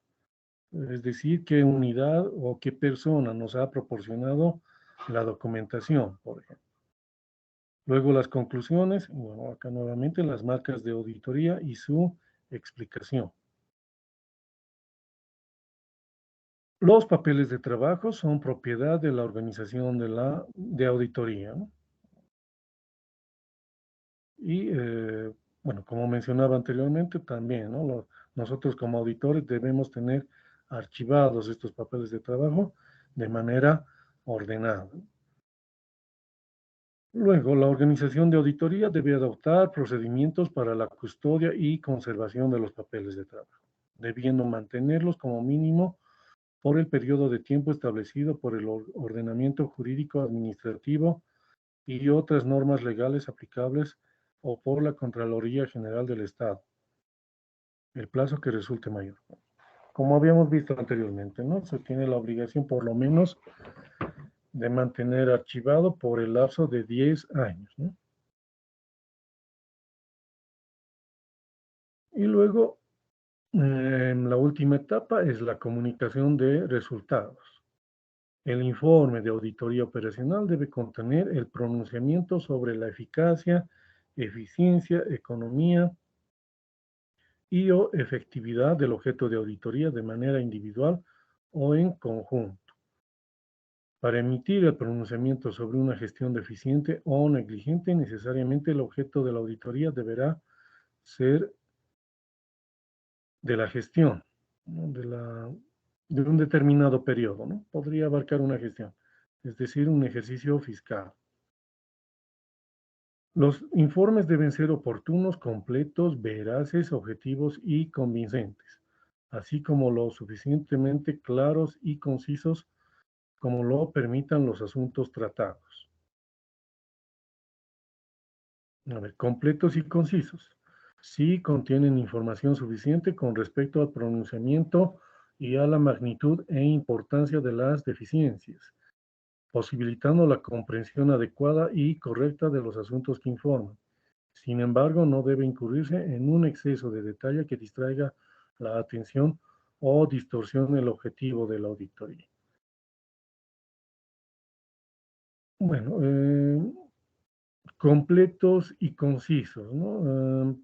es decir, qué unidad o qué persona nos ha proporcionado la documentación, por ejemplo. Luego las conclusiones, y bueno, acá nuevamente las marcas de auditoría y su explicación. Los papeles de trabajo son propiedad de la organización de auditoría, ¿no? Y, bueno, como mencionaba anteriormente, también, ¿no? Nosotros como auditores debemos tener archivados estos papeles de trabajo de manera ordenada. Luego, la organización de auditoría debe adoptar procedimientos para la custodia y conservación de los papeles de trabajo, debiendo mantenerlos como mínimo por el periodo de tiempo establecido por el ordenamiento jurídico administrativo y otras normas legales aplicables o por la Contraloría General del Estado, el plazo que resulte mayor. Como habíamos visto anteriormente, ¿no? Se tiene la obligación por lo menos de mantener archivado por el lapso de 10 años, ¿no? Y luego, la última etapa es la comunicación de resultados. El informe de auditoría operacional debe contener el pronunciamiento sobre la eficacia, eficiencia, economía y o efectividad del objeto de auditoría de manera individual o en conjunto. Para emitir el pronunciamiento sobre una gestión deficiente o negligente, necesariamente el objeto de la auditoría deberá ser de la gestión, ¿no? De un determinado periodo, ¿no? Podría abarcar una gestión, es decir, un ejercicio fiscal. Los informes deben ser oportunos, completos, veraces, objetivos y convincentes, así como lo suficientemente claros y concisos como lo permitan los asuntos tratados. A ver, completos y concisos. Sí contienen información suficiente con respecto al pronunciamiento y a la magnitud e importancia de las deficiencias, posibilitando la comprensión adecuada y correcta de los asuntos que informan. Sin embargo, no debe incurrirse en un exceso de detalle que distraiga la atención o distorsione el objetivo de la auditoría. Bueno, completos y concisos, ¿no?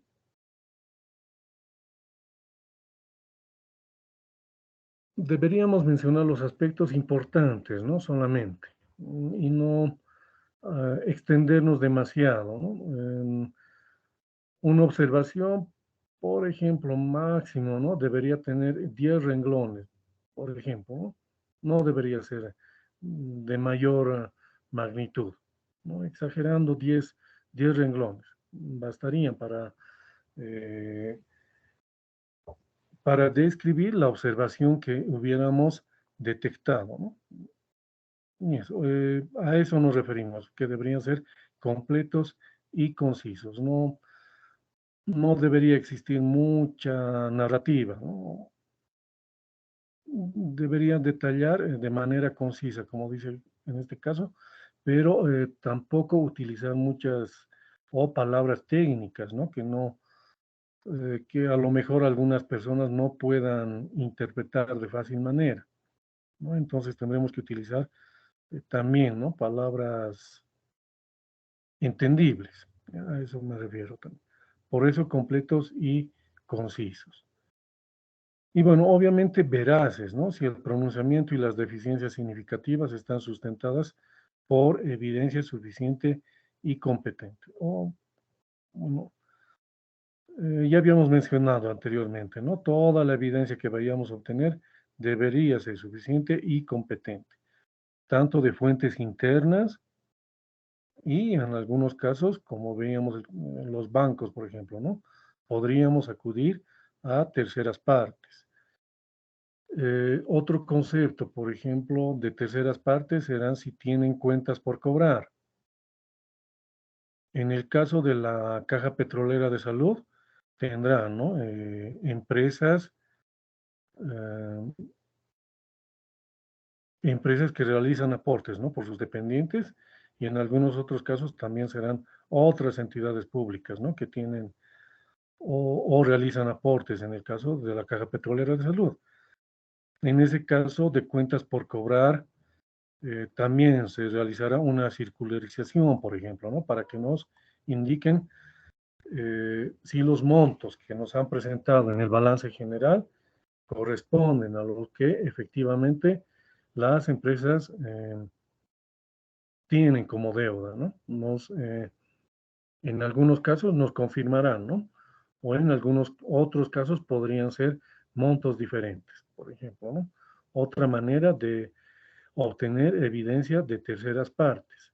Deberíamos mencionar los aspectos importantes, ¿no? Solamente, y no extendernos demasiado, ¿no? Una observación, por ejemplo, máximo, ¿no? Debería tener 10 renglones, por ejemplo, ¿no? No debería ser de mayor magnitud, ¿no? Exagerando 10 renglones, bastarían eh, para describir la observación que hubiéramos detectado, ¿no? Y eso, a eso nos referimos, que deberían ser completos y concisos. No debería existir mucha narrativa, ¿no? Debería detallar de manera concisa, como dice en este caso, pero tampoco utilizar muchas o palabras técnicas, ¿no? Que a lo mejor algunas personas no puedan interpretar de fácil manera, ¿no? Entonces tendremos que utilizar también, ¿no? Palabras entendibles, a eso me refiero también. Por eso completos y concisos. Y bueno, obviamente veraces, ¿no? Si el pronunciamiento y las deficiencias significativas están sustentadas por evidencia suficiente y competente. O, bueno, ya habíamos mencionado anteriormente, ¿no? Toda la evidencia que vayamos a obtener debería ser suficiente y competente, tanto de fuentes internas y en algunos casos, como veíamos en los bancos, por ejemplo, ¿no? Podríamos acudir a terceras partes. Otro concepto, por ejemplo, de terceras partes serán si tienen cuentas por cobrar. En el caso de la Caja Petrolera de Salud, tendrán, ¿no? Eh, empresas que realizan aportes, ¿no? Por sus dependientes y en algunos otros casos también serán otras entidades públicas, ¿no? Que tienen o realizan aportes en el caso de la Caja Petrolera de Salud. En ese caso de cuentas por cobrar, también se realizará una circularización, por ejemplo, ¿no? Para que nos indiquen si los montos que nos han presentado en el balance general corresponden a lo que efectivamente las empresas tienen como deuda, ¿no? En algunos casos nos confirmarán, ¿no? O en algunos otros casos podrían ser montos diferentes, por ejemplo, ¿no? Otra manera de obtener evidencia de terceras partes.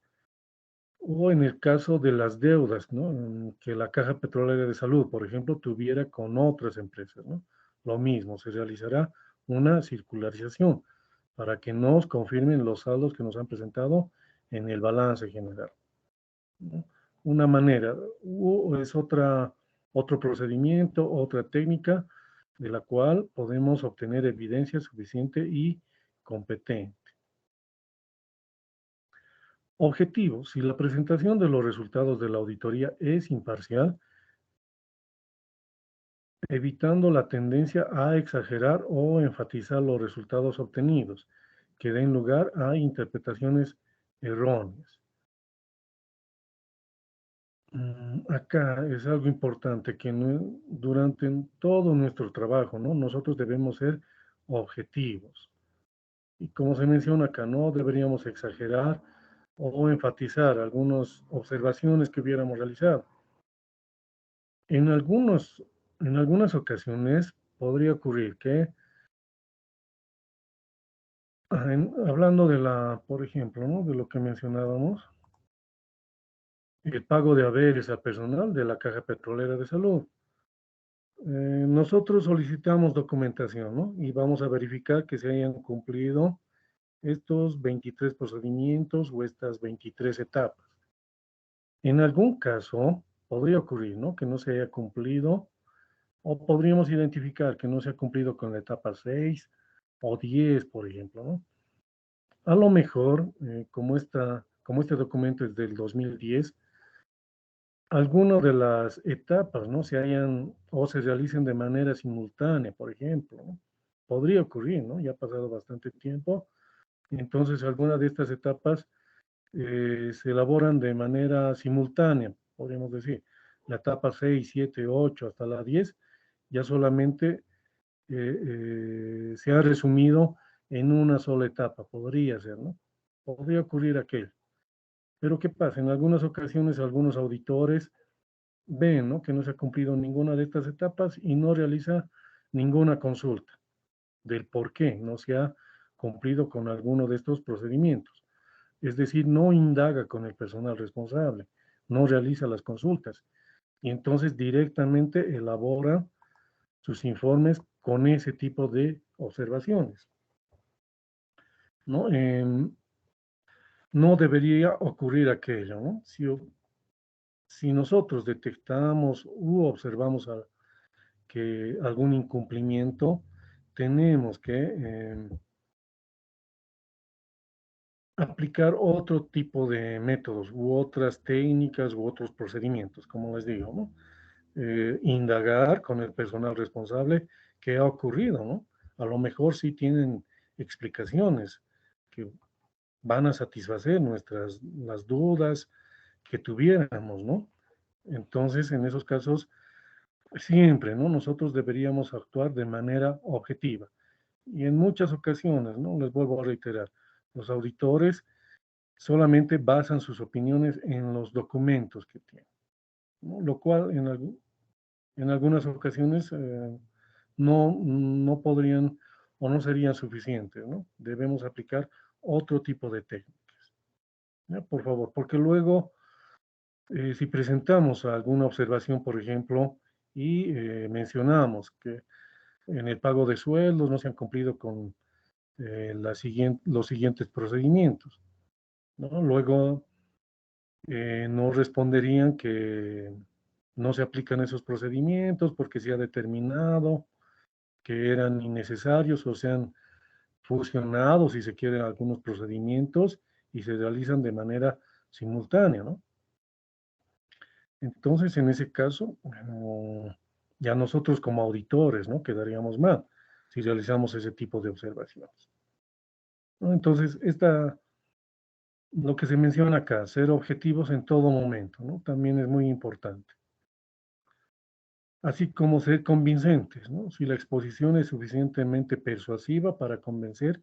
O en el caso de las deudas, ¿no? Que la Caja Petrolera de Salud, por ejemplo, tuviera con otras empresas, ¿no? Lo mismo, se realizará una circularización para que nos confirmen los saldos que nos han presentado en el balance general, ¿no? Una manera, es otro procedimiento, otra técnica de la cual podemos obtener evidencia suficiente y competente. Objetivo, si la presentación de los resultados de la auditoría es imparcial, evitando la tendencia a exagerar o enfatizar los resultados obtenidos, que den lugar a interpretaciones erróneas. Acá es algo importante que durante todo nuestro trabajo, ¿no? Nosotros debemos ser objetivos. Y como se menciona acá, no deberíamos exagerar o enfatizar algunas observaciones que hubiéramos realizado. En algunos, en algunas ocasiones podría ocurrir que, hablando de por ejemplo, ¿no? De lo que mencionábamos, el pago de haberes al personal de la Caja Petrolera de Salud. Nosotros solicitamos documentación, ¿no? Y vamos a verificar que se hayan cumplido estos 23 procedimientos o estas 23 etapas. En algún caso podría ocurrir, ¿no? Que no se haya cumplido, o podríamos identificar que no se ha cumplido con la etapa 6 o 10, por ejemplo, ¿no? A lo mejor, como este documento es del 2010, algunas de las etapas, ¿no? Se hayan o se realicen de manera simultánea, por ejemplo, ¿no? Podría ocurrir, ¿no? Ya ha pasado bastante tiempo. Entonces, algunas de estas etapas se elaboran de manera simultánea, podríamos decir. La etapa 6, 7, 8 hasta la 10 ya solamente se ha resumido en una sola etapa, podría ser, ¿no? Podría ocurrir aquello. Pero ¿qué pasa? En algunas ocasiones algunos auditores ven, ¿no? Que no se ha cumplido ninguna de estas etapas y no realiza ninguna consulta del por qué no se ha cumplido con alguno de estos procedimientos. Es decir, no indaga con el personal responsable, no realiza las consultas y entonces directamente elabora sus informes con ese tipo de observaciones, ¿no? No debería ocurrir aquello, ¿no? Si nosotros detectamos u observamos que algún incumplimiento, tenemos que aplicar otro tipo de métodos u otras técnicas u otros procedimientos, como les digo, ¿no? Indagar con el personal responsable qué ha ocurrido, ¿no? A lo mejor sí tienen explicaciones que van a satisfacer las dudas que tuviéramos, ¿no? Entonces, en esos casos, siempre, ¿no? Nosotros deberíamos actuar de manera objetiva. Y en muchas ocasiones, ¿no? Les vuelvo a reiterar, los auditores solamente basan sus opiniones en los documentos que tienen, ¿no? Lo cual en algunas ocasiones no podrían o no serían suficientes, ¿no? Debemos aplicar otro tipo de técnicas, ¿no? Por favor, porque luego, si presentamos alguna observación, por ejemplo, y mencionamos que en el pago de sueldos no se han cumplido con los siguientes procedimientos, ¿no? Luego nos responderían que no se aplican esos procedimientos porque se ha determinado que eran innecesarios o se han fusionado, si se quieren, algunos procedimientos y se realizan de manera simultánea, ¿no? Entonces, en ese caso, ya nosotros como auditores, ¿no? Quedaríamos mal si realizamos ese tipo de observaciones, ¿no? Entonces, lo que se menciona acá, ser objetivos en todo momento, ¿no? También es muy importante. así como ser convincentes, ¿no? Si la exposición es suficientemente persuasiva para convencer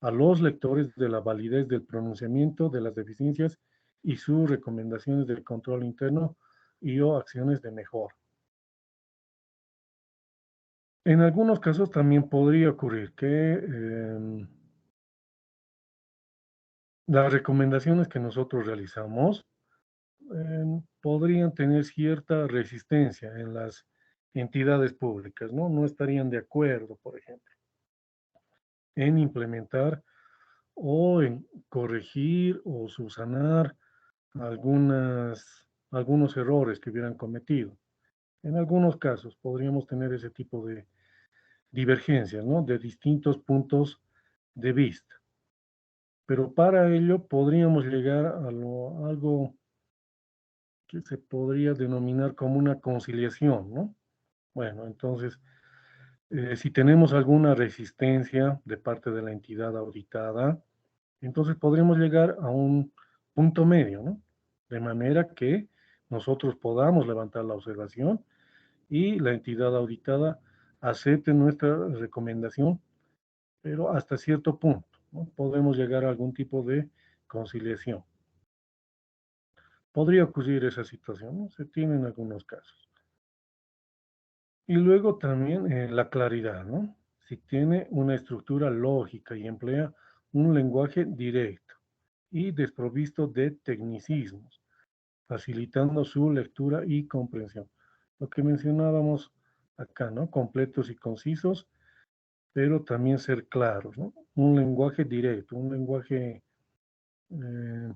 a los lectores de la validez del pronunciamiento, de las deficiencias y sus recomendaciones del control interno y o acciones de mejora. En algunos casos también podría ocurrir que las recomendaciones que nosotros realizamos podrían tener cierta resistencia en las entidades públicas, ¿no? No estarían de acuerdo, por ejemplo, en implementar o en corregir o subsanar algunos errores que hubieran cometido. En algunos casos podríamos tener ese tipo de divergencias, ¿no? De distintos puntos de vista. Pero para ello podríamos llegar a algo que se podría denominar como una conciliación, ¿no? Bueno, entonces, si tenemos alguna resistencia de parte de la entidad auditada, entonces podremos llegar a un punto medio, ¿no? De manera que nosotros podamos levantar la observación y la entidad auditada acepte nuestra recomendación, pero hasta cierto punto, ¿no? Podemos llegar a algún tipo de conciliación. Podría ocurrir esa situación, ¿no? Se tiene en algunos casos. Y luego también la claridad, ¿no? Si tiene una estructura lógica y emplea un lenguaje directo y desprovisto de tecnicismos, facilitando su lectura y comprensión. Lo que mencionábamos acá, ¿no? Completos y concisos, pero también ser claros, ¿no? Un lenguaje directo, un lenguaje eh,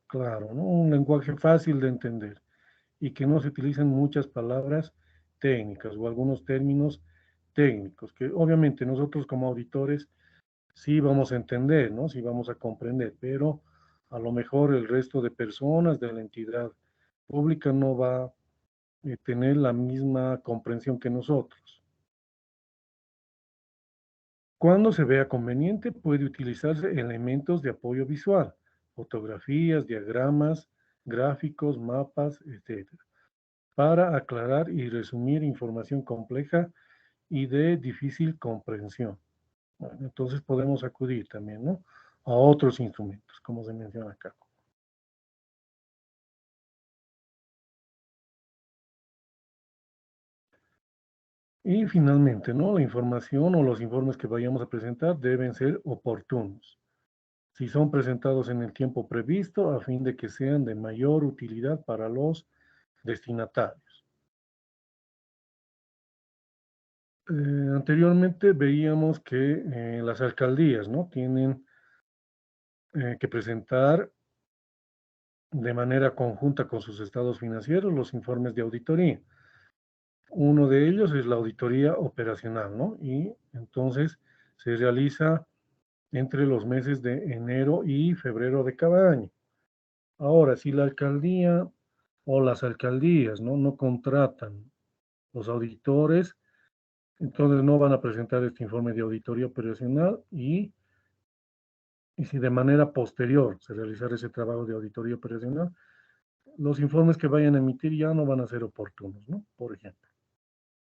claro, ¿no? Un lenguaje fácil de entender y que no se utilicen muchas palabras técnicas o algunos términos técnicos, que obviamente nosotros como auditores sí vamos a entender, ¿no? Sí vamos a comprender, pero a lo mejor el resto de personas de la entidad pública no va a tener la misma comprensión que nosotros. Cuando se vea conveniente, puede utilizarse elementos de apoyo visual, fotografías, diagramas, gráficos, mapas, etcétera, para aclarar y resumir información compleja y de difícil comprensión. Bueno, entonces podemos acudir también, ¿no? A otros instrumentos, como se menciona acá. Y finalmente, ¿no? La información o los informes que vayamos a presentar deben ser oportunos. Si son presentados en el tiempo previsto, a fin de que sean de mayor utilidad para los destinatarios. Anteriormente veíamos que las alcaldías, ¿no? Tienen que presentar de manera conjunta con sus estados financieros los informes de auditoría. Uno de ellos es la auditoría operacional, ¿no? Y entonces se realiza entre los meses de enero y febrero de cada año. Ahora, si la alcaldía o las alcaldías, ¿no? No contratan los auditores, entonces no van a presentar este informe de auditoría operacional y si de manera posterior se realizara ese trabajo de auditoría operacional, los informes que vayan a emitir ya no van a ser oportunos, ¿no? Por ejemplo,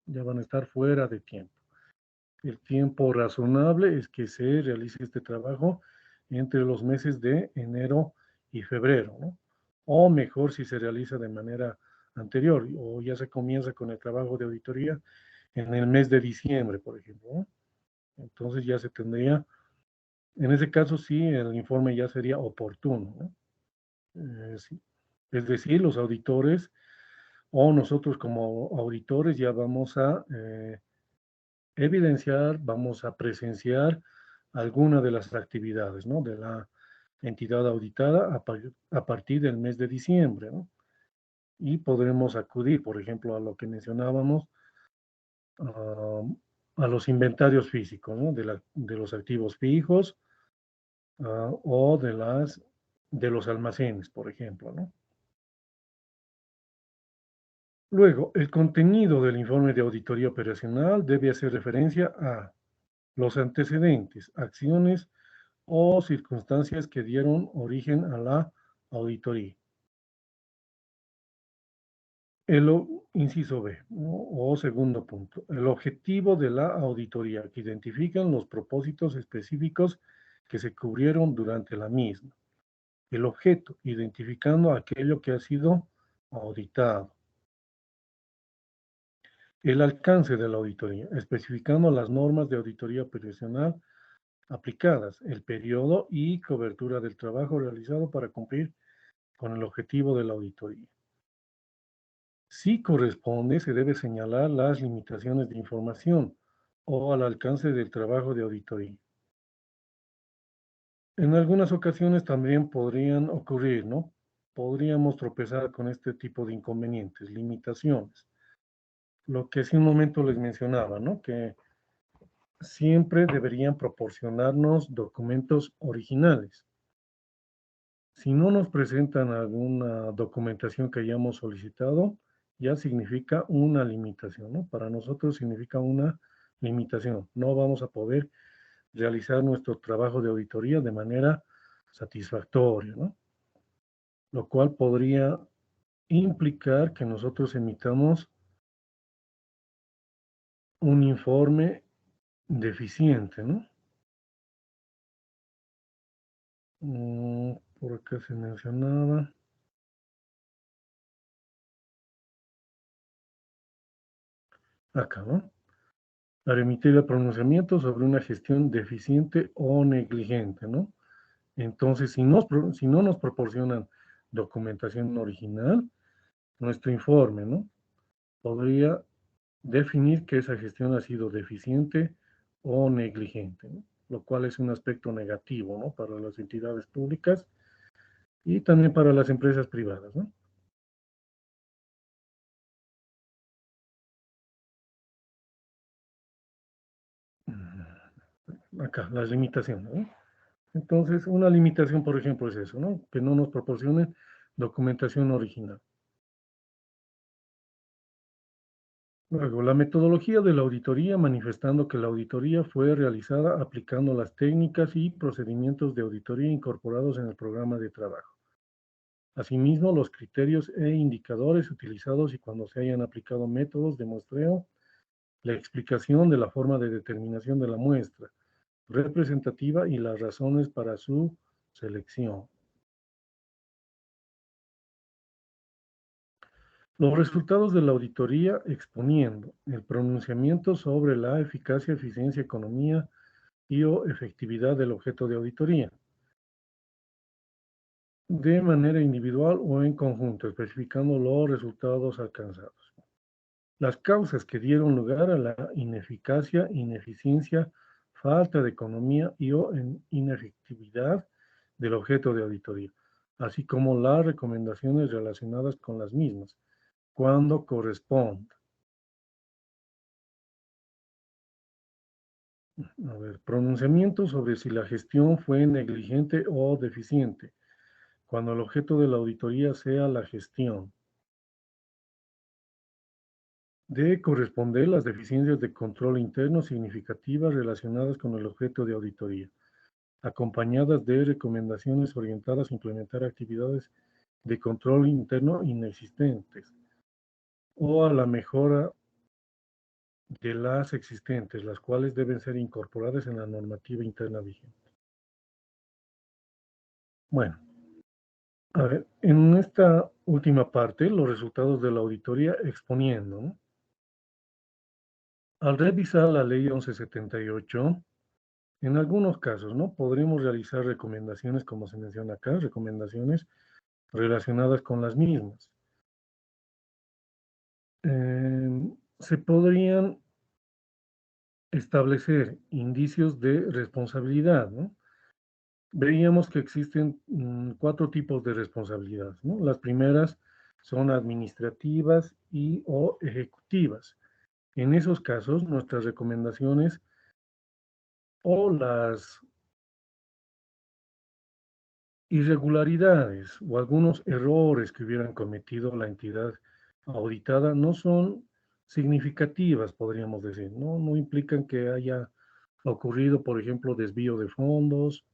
ya van a estar fuera de tiempo. El tiempo razonable es que se realice este trabajo entre los meses de enero y febrero, ¿no? O mejor si se realiza de manera anterior o ya se comienza con el trabajo de auditoría en el mes de diciembre, por ejemplo, ¿no? Entonces ya se tendría, en ese caso sí, el informe ya sería oportuno, ¿no? Sí. Es decir, los auditores o nosotros como auditores ya vamos a evidenciar, vamos a presenciar alguna de las actividades, ¿no? De la entidad auditada a partir del mes de diciembre, ¿no? Y podremos acudir, por ejemplo, a lo que mencionábamos, a, a los inventarios físicos, ¿no? De los activos fijos, o de los almacenes, por ejemplo, ¿no? Luego, el contenido del informe de auditoría operacional debe hacer referencia a los antecedentes, acciones o circunstancias que dieron origen a la auditoría. Inciso B, ¿no? O segundo punto, el objetivo de la auditoría, que identifican los propósitos específicos que se cubrieron durante la misma. El objeto, identificando aquello que ha sido auditado. El alcance de la auditoría, especificando las normas de auditoría profesional aplicadas, el periodo y cobertura del trabajo realizado para cumplir con el objetivo de la auditoría. Si corresponde, se debe señalar las limitaciones de información o al alcance del trabajo de auditoría. En algunas ocasiones también podrían ocurrir, ¿no? Podríamos tropezar con este tipo de inconvenientes, limitaciones. Lo que hace un momento les mencionaba, ¿no? Que siempre deberían proporcionarnos documentos originales. Si no nos presentan alguna documentación que hayamos solicitado, ya significa una limitación, ¿no? Para nosotros significa una limitación. No vamos a poder realizar nuestro trabajo de auditoría de manera satisfactoria, ¿no? Lo cual podría implicar que nosotros emitamos un informe deficiente, ¿no? Por acá se mencionaba. Acá, ¿no? Para emitir el pronunciamiento sobre una gestión deficiente o negligente, ¿no? Entonces, si no nos proporcionan documentación original, nuestro informe, ¿no? Podría definir que esa gestión ha sido deficiente o negligente, ¿no? Lo cual es un aspecto negativo, ¿no? Para las entidades públicas y también para las empresas privadas, ¿no? Acá, las limitaciones, ¿no? Entonces, una limitación, por ejemplo, es eso, ¿no? Que no nos proporcionen documentación original. Luego, la metodología de la auditoría, manifestando que la auditoría fue realizada aplicando las técnicas y procedimientos de auditoría incorporados en el programa de trabajo. Asimismo, los criterios e indicadores utilizados y cuando se hayan aplicado métodos de muestreo, la explicación de la forma de determinación de la muestra representativa y las razones para su selección. Los resultados de la auditoría exponiendo el pronunciamiento sobre la eficacia, eficiencia, economía y o efectividad del objeto de auditoría, de manera individual o en conjunto, especificando los resultados alcanzados. Las causas que dieron lugar a la ineficacia, ineficiencia, falta de economía y o inefectividad del objeto de auditoría, así como las recomendaciones relacionadas con las mismas, cuando corresponda. A ver, pronunciamiento sobre si la gestión fue negligente o deficiente, cuando el objeto de la auditoría sea la gestión. Debe corresponder las deficiencias de control interno significativas relacionadas con el objeto de auditoría, acompañadas de recomendaciones orientadas a implementar actividades de control interno inexistentes o a la mejora de las existentes, las cuales deben ser incorporadas en la normativa interna vigente. Bueno, a ver, en esta última parte, los resultados de la auditoría exponiendo, ¿no? Al revisar la ley 1178, en algunos casos, ¿no? Podremos realizar recomendaciones, como se menciona acá, recomendaciones relacionadas con las mismas. Se podrían establecer indicios de responsabilidad, ¿no? Veíamos que existen cuatro tipos de responsabilidad, ¿no? Las primeras son administrativas y o ejecutivas. En esos casos, nuestras recomendaciones o las irregularidades o algunos errores que hubieran cometido la entidad auditada no son significativas, podríamos decir, ¿no? No implican que haya ocurrido, por ejemplo, desvío de fondos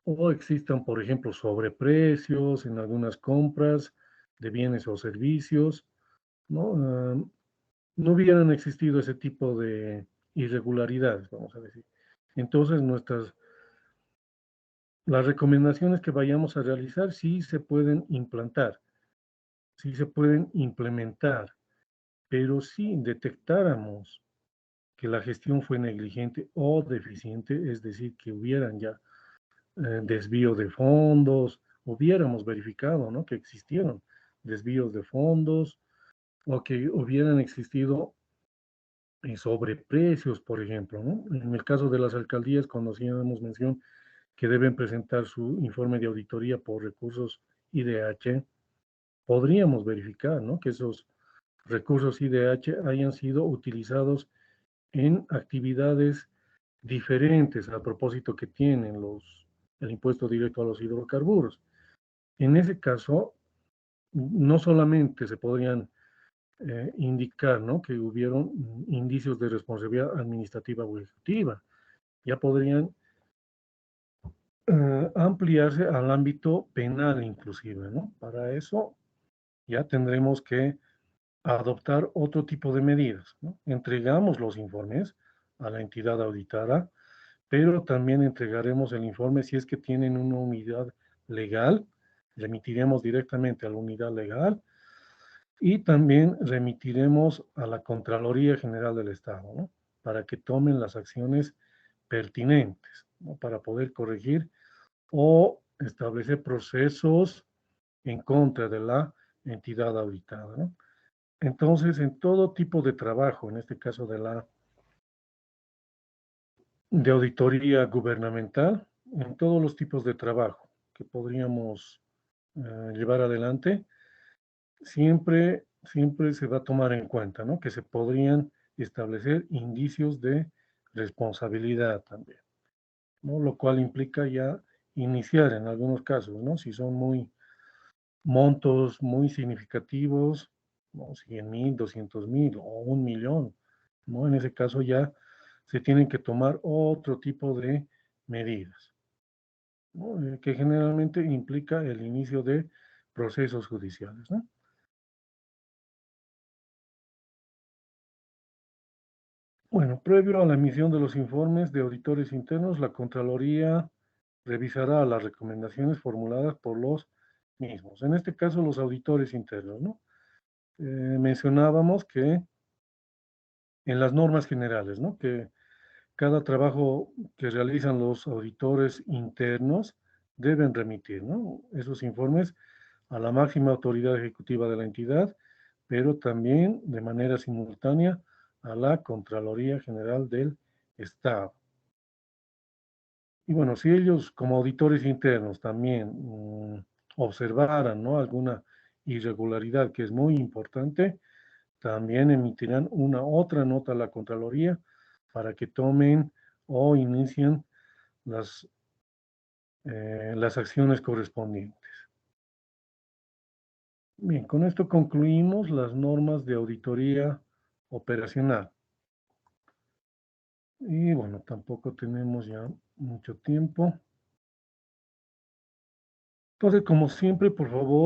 o existan, por ejemplo, sobreprecios en algunas compras de bienes o servicios, ¿no? No hubieran existido ese tipo de irregularidades, vamos a decir. Entonces, las recomendaciones que vayamos a realizar sí se pueden implantar, sí se pueden implementar, pero si detectáramos que la gestión fue negligente o deficiente, es decir, que hubieran ya desvío de fondos, hubiéramos verificado, ¿no? Que existieron desvíos de fondos o que hubieran existido sobreprecios, por ejemplo, ¿no? En el caso de las alcaldías, cuando hacíamos mención que deben presentar su informe de auditoría por recursos IDH, podríamos verificar, ¿no? Que esos recursos IDH hayan sido utilizados en actividades diferentes al propósito que tienen el impuesto directo a los hidrocarburos. En ese caso, no solamente se podrían indicar, ¿no? Que hubieron indicios de responsabilidad administrativa o ejecutiva, ya podrían ampliarse al ámbito penal inclusive, ¿no? Para eso ya tendremos que adoptar otro tipo de medidas, ¿no? Entregamos los informes a la entidad auditada, pero también entregaremos el informe si es que tienen una unidad legal, remitiremos directamente a la unidad legal y también remitiremos a la Contraloría General del Estado, ¿no? Para que tomen las acciones pertinentes, ¿no? Para poder corregir o establecer procesos en contra de la entidad auditada, ¿no? Entonces, en todo tipo de trabajo, en este caso de auditoría gubernamental, en todos los tipos de trabajo que podríamos llevar adelante, siempre se va a tomar en cuenta, ¿no? Que se podrían establecer indicios de responsabilidad también, ¿no? Lo cual implica ya iniciar en algunos casos, ¿no? Si son montos muy significativos, ¿no? 100,000, 200,000 o 1,000,000, ¿no? En ese caso ya se tienen que tomar otro tipo de medidas, ¿no? Que generalmente implica el inicio de procesos judiciales, ¿no? Bueno, previo a la emisión de los informes de auditores internos, la Contraloría revisará las recomendaciones formuladas por los mismos. En este caso, los auditores internos, ¿no? Mencionábamos que en las normas generales, ¿no? Que cada trabajo que realizan los auditores internos deben remitir, ¿no? Esos informes a la máxima autoridad ejecutiva de la entidad, pero también de manera simultánea a la Contraloría General del Estado. Y bueno, si ellos como auditores internos también observaran, ¿no? Alguna irregularidad que es muy importante, también emitirán una otra nota a la Contraloría para que tomen o inicien las, las acciones correspondientes. Bien, con esto concluimos las normas de auditoría operacional. Y bueno, tampoco tenemos ya mucho tiempo. Entonces, como siempre, por favor,